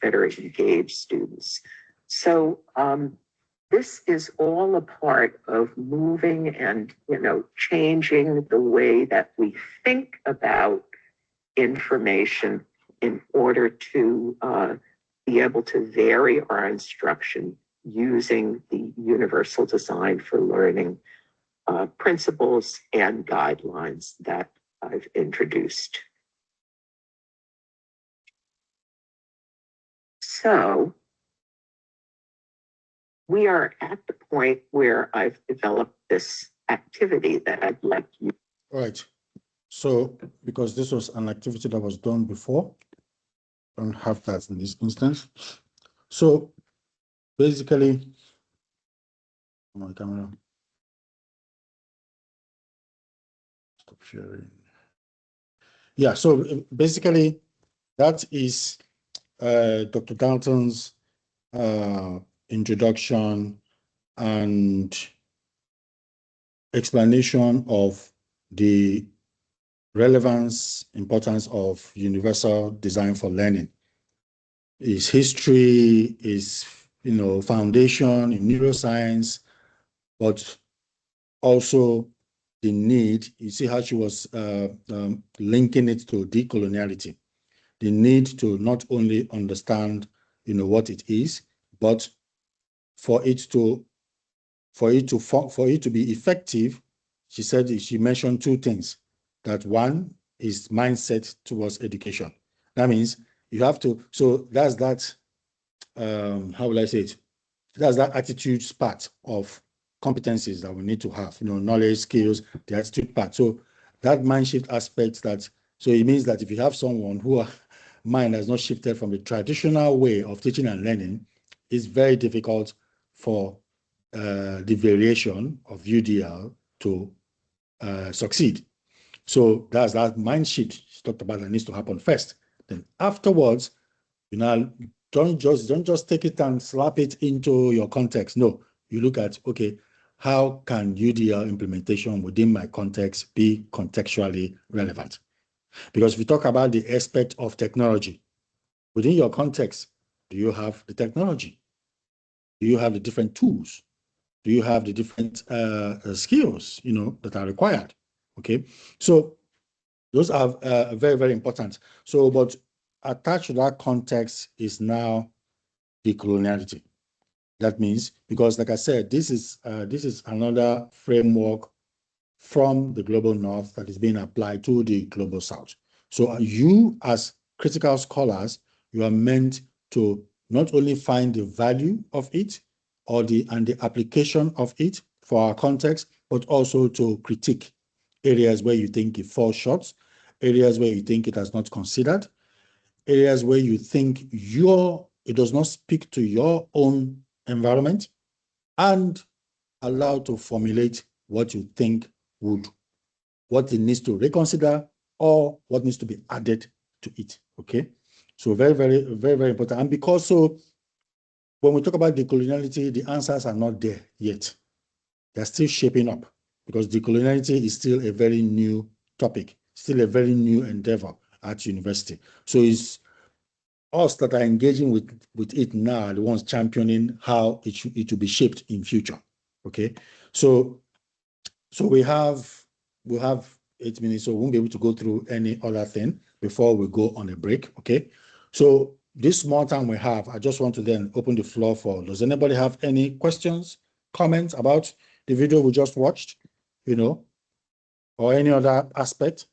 better engage students. So this is all a part of moving and, changing the way that we think about information in order to be able to vary our instruction using the universal design for learning principles and guidelines that I've introduced. So we are at the point where I've developed this activity that I'd like you. Right. So because this was an activity that was done before, I don't have that in this instance. So basically, my camera. Stop sharing. Yeah, so basically that is Dr. Dalton's introduction and explanation of the relevance, importance of universal design for learning. Its history, its foundation in neuroscience, but also the need. You see how she was linking it to decoloniality. The need to not only understand, what it is, but for it to be effective. She mentioned two things. That one is mindset towards education. That means you have to. So that's that. How will I say it? That's that attitude part of competencies that we need to have. Knowledge, skills, the attitude part. So that mind shift aspect. So it means that if you have someone who mind has not shifted from the traditional way of teaching and learning, it's very difficult for the variation of UDL to succeed. So that's that mind shift talked about that needs to happen first. Then afterwards, you know, don't just take it and slap it into your context. No, you look at, okay, how can UDL implementation within my context be contextually relevant? Because if you talk about the aspect of technology, within your context, do you have the technology? Do you have the different tools? Do you have the different skills, that are required? Okay, so those are very, very important. So, but attached to that context is now decoloniality. That means, because like I said, this is another framework from the global north that is being applied to the global south. So you as critical scholars, you are meant to not only find the value of it and the application of it for our context, but also to critique areas where you think it falls short, areas where you think it has not considered, areas where you think it does not speak to your own environment, and allow to formulate what you think what it needs to reconsider or what needs to be added to it. Okay, so very, very, very, very important. And because so when we talk about decoloniality, the answers are not there yet. They're still shaping up, because decoloniality is still a very new topic, still a very new endeavor at university. So it's us that are engaging with it now, the ones championing how it will be shaped in future. Okay, so we have 8 minutes, so we won't be able to go through any other thing before we go on a break. Okay, so this small time we have, I just want to then open the floor for, does anybody have any questions, comments about the video we just watched, or any other aspect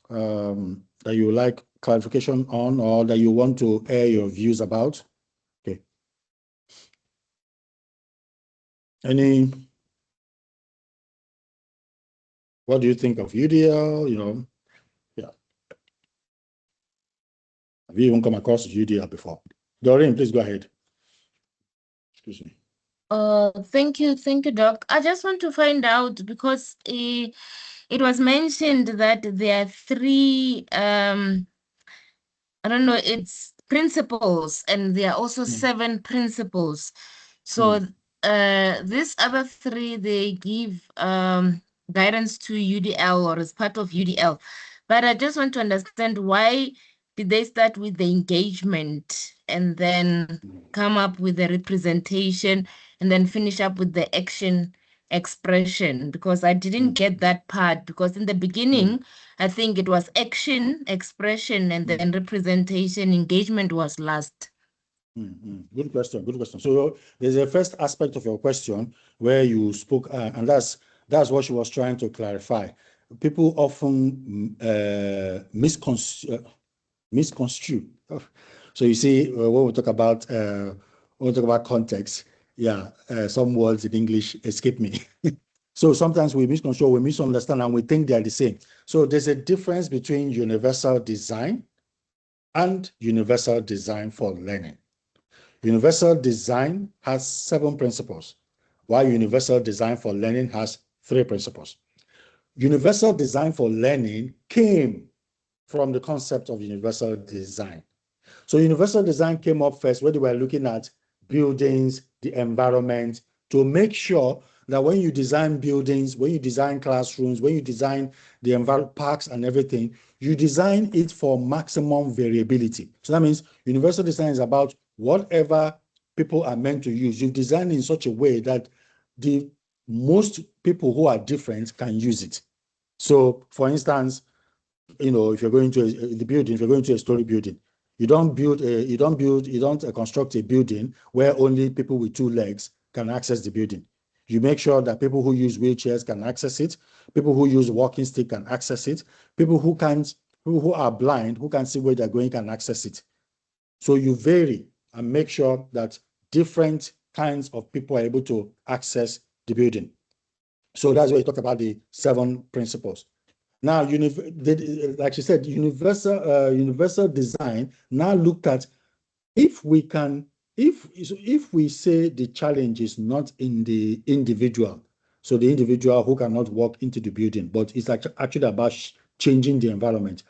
that you would like clarification on, or that you want to air your views about? Okay. What do you think of UDL? Yeah. Have you even come across UDL before? Doreen, please go ahead. Excuse me. Thank you, Doc. I just want to find out, because it was mentioned that there are three, I don't know, it's principles, and there are also 7 principles. So these other 3, they give guidance to UDL, or as part of UDL. But I just want to understand, why did they start with the engagement and then come up with the representation and then finish up with the action expression? Because I didn't get that part, because in the beginning, I think it was action, expression, and then representation. Engagement was last. Good question. Good question. So there's a first aspect of your question where you spoke, and that's what she was trying to clarify. People often misconstrue. So you see, when we talk about context, some words in English escape me. So sometimes we misconstrue, we misunderstand, and we think they are the same. So there's a difference between universal design and universal design for learning. Universal design has 7 principles, while universal design for learning has 3 principles. Universal design for learning came from the concept of universal design. So universal design came up first when they were looking at buildings, the environment, to make sure that when you design buildings, when you design classrooms, when you design the parks and everything, you design it for maximum variability. So that means universal design is about whatever people are meant to use. You've designed in such a way that the most people who are different can use it. So for instance, if you're going to the building, if you're going to a story building, you don't construct a building where only people with 2 legs can access the building. You make sure that people who use wheelchairs can access it, people who use walking stick can access it, people who are blind, who can see where they're going, can access it. So you vary and make sure that different kinds of people are able to access the building. So that's where you talk about the 7 principles. Now, like you said, universal design now looked at if we can, if we say the challenge is not in the individual, so the individual who cannot walk into the building, but it's actually about changing the environment.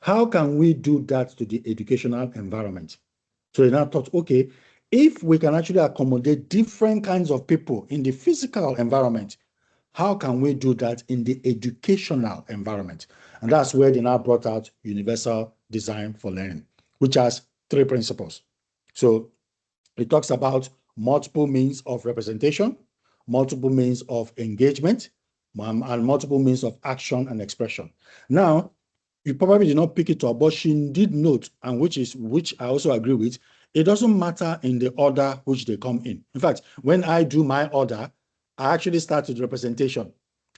How can we do that to the educational environment? So they now thought, okay, if we can actually accommodate different kinds of people in the physical environment, how can we do that in the educational environment? And that's where they now brought out universal design for learning, which has 3 principles. So it talks about multiple means of representation, multiple means of engagement, and multiple means of action and expression. Now, you probably did not pick it up, but she did note, and which I also agree with, it doesn't matter in the order which they come in. In fact, when I do my order, I actually start with representation.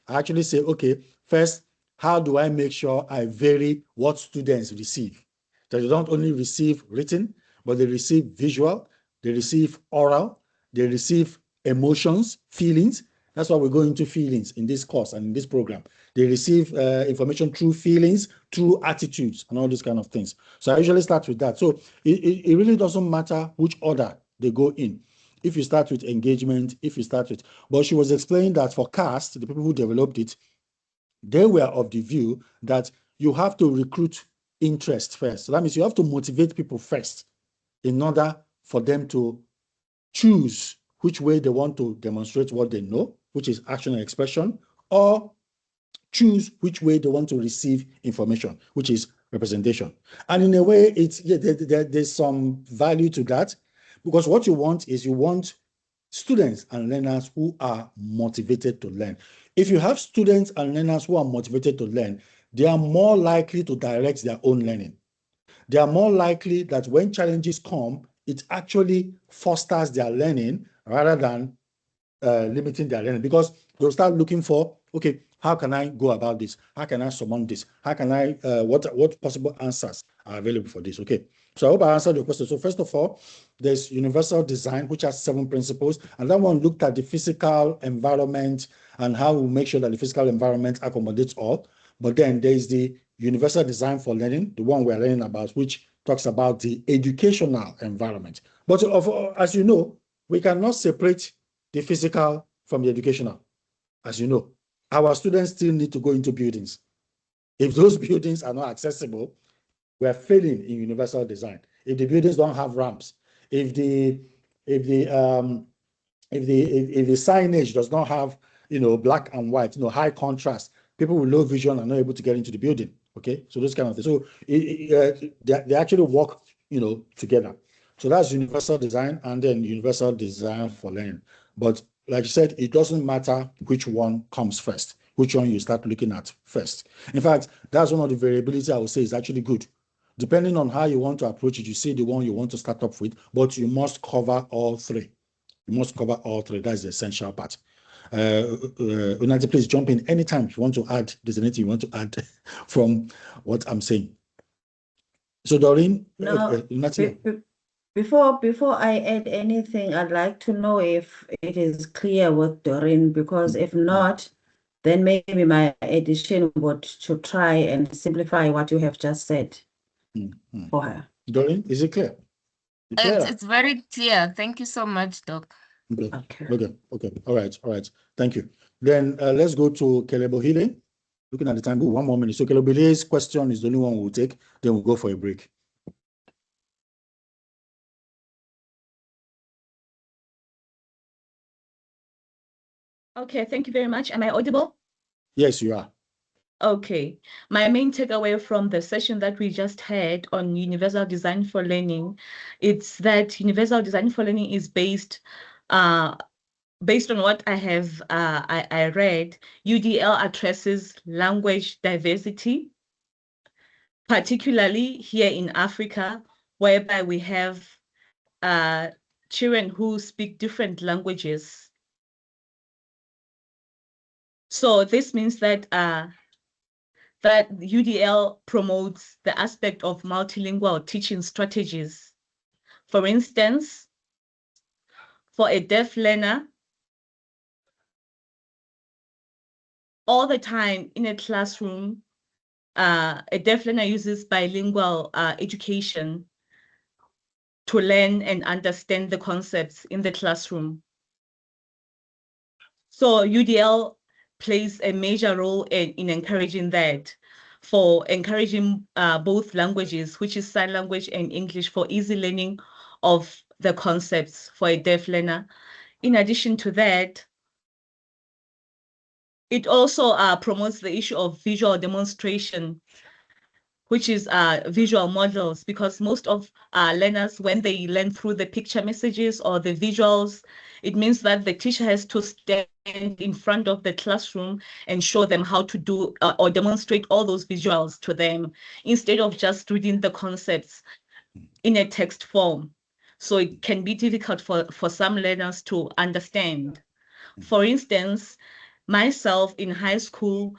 I actually say, okay, first, how do I make sure I vary what students receive? That they don't only receive written, but they receive visual, they receive oral, they receive emotions, feelings. That's why we go into feelings in this course and in this program. They receive information through feelings, through attitudes, and all these kind of things. So I usually start with that. So it really doesn't matter which order they go in. If you start with engagement, if you start with, but she was explaining that for CAST, the people who developed it, they were of the view that you have to recruit interest first. So that means you have to motivate people first in order for them to choose which way they want to demonstrate what they know, which is action and expression, or choose which way they want to receive information, which is representation. And in a way, there's some value to that, because what you want is you want students and learners who are motivated to learn. If you have students and learners who are motivated to learn, they are more likely to direct their own learning. They are more likely that when challenges come, it actually fosters their learning rather than limiting their learning, because they'll start looking for, okay, how can I go about this? How can I summon this? How can I, what possible answers are available for this? Okay, so I hope I answered your question. So first of all, there's universal design, which has 7 principles, and that one looked at the physical environment and how we make sure that the physical environment accommodates all. But then there's the universal design for learning, the one we're learning about, which talks about the educational environment. But as you know, we cannot separate the physical from the educational. As you know, our students still need to go into buildings. If those buildings are not accessible, we're failing in universal design. If the buildings don't have ramps, if the signage does not have, black and white, high contrast, people with low vision are not able to get into the building. Okay, so those kind of things. So they actually work, together. So that's universal design, and then universal design for learning. But like you said, it doesn't matter which one comes first, which one you start looking at first. In fact, that's one of the variability I would say is actually good. Depending on how you want to approach it, you see the one you want to start up with, but you must cover all 3. You must cover all 3. That's the essential part. Unati, please jump in anytime if you want to add. There's anything you want to add from what I'm saying. So Doreen, Now, Unati. before I add anything, I'd like to know if it is clear with Doreen, because if not, then maybe my addition would to try and simplify what you have just said for her. Doreen, is it clear? It's very clear. Thank you so much, Doc. Okay. All right. Thank you. Then let's go to Kelebohile. Looking at the time, 1 more minute. So Kelebohile's question is the only one we'll take. Then we'll go for a break. Okay, thank you very much. Am I audible? Yes, you are. Okay. My main takeaway from the session that we just had on universal design for learning, it's that universal design for learning is based on what I have I read. UDL addresses language diversity, particularly here in Africa, whereby we have children who speak different languages. So this means that that UDL promotes the aspect of multilingual teaching strategies. For instance, for a deaf learner, all the time in a classroom, a deaf learner uses bilingual education to learn and understand the concepts in the classroom. So UDL plays a major role in encouraging that, for encouraging both languages, which is sign language and English, for easy learning of the concepts for a deaf learner. In addition to that, it also promotes the issue of visual demonstration, which is visual models, because most of learners, when they learn through the picture messages or the visuals, it means that the teacher has to stand in front of the classroom and show them how to do or demonstrate all those visuals to them, instead of just reading the concepts in a text form. So it can be difficult for some learners to understand. For instance, myself in high school,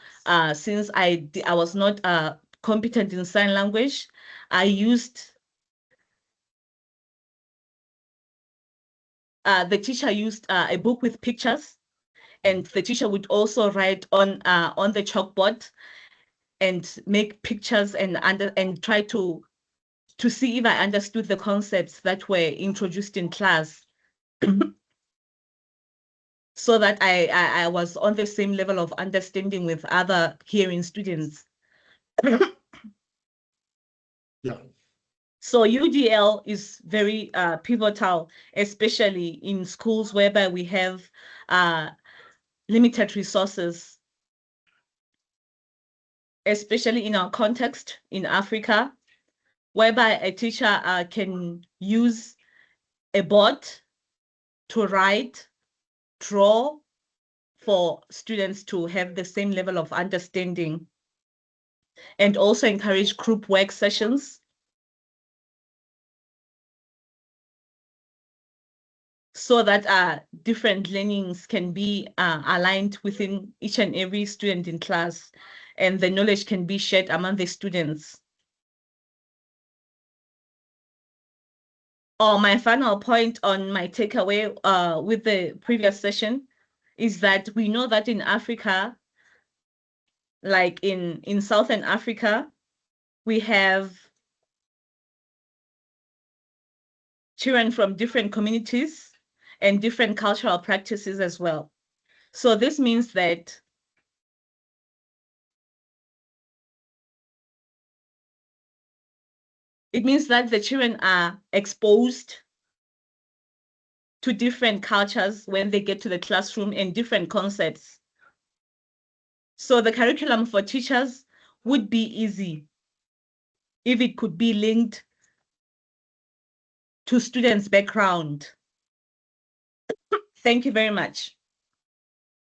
since I was not competent in sign language, I used the teacher used a book with pictures, and the teacher would also write on the chalkboard and make pictures and try to see if I understood the concepts that were introduced in class. So that I was on the same level of understanding with other hearing students. Yeah. So UDL is very pivotal, especially in schools whereby we have limited resources, especially in our context in Africa, whereby a teacher can use a board to write, draw, for students to have the same level of understanding, and also encourage group work sessions. So that different learnings can be aligned within each and every student in class, and the knowledge can be shared among the students. My final point on my takeaway with the previous session is that we know that in Africa, like in Southern Africa, we have children from different communities and different cultural practices as well. So this means that the children are exposed to different cultures when they get to the classroom and different concepts. So the curriculum for teachers would be easy if it could be linked to students' background. Thank you very much.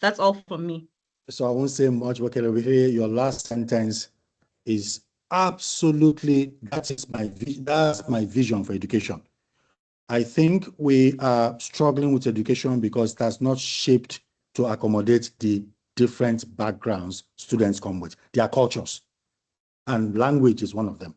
That's all from me. So I won't say much, but your last sentence is absolutely, that's my vision for education. I think we are struggling with education because it has not shaped to accommodate the different backgrounds students come with, their cultures. And language is one of them.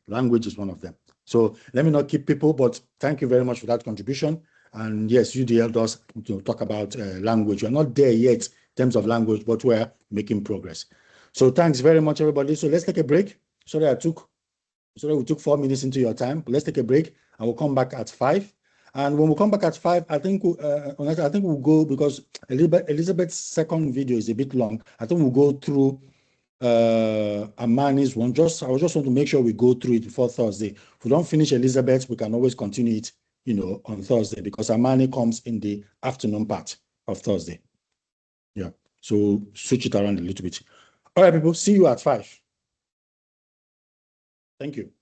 Language is one of them. So let me not keep people, but thank you very much for that contribution. And yes, UDL does talk about language. We're not there yet in terms of language, but we're making progress. So thanks very much, everybody. So let's take a break. Sorry, we took 4 minutes into your time. Let's take a break, and we'll come back at 5. And when we come back at 5, I think we'll go, because Elizabeth's second video is a bit long. I think we'll go through Amani's one. I just want to make sure we go through it before Thursday. If we don't finish Elizabeth, we can always continue it, on Thursday, because Amani comes in the afternoon part of Thursday. Yeah. So switch it around a little bit. All right, people. See you at 5. Thank you.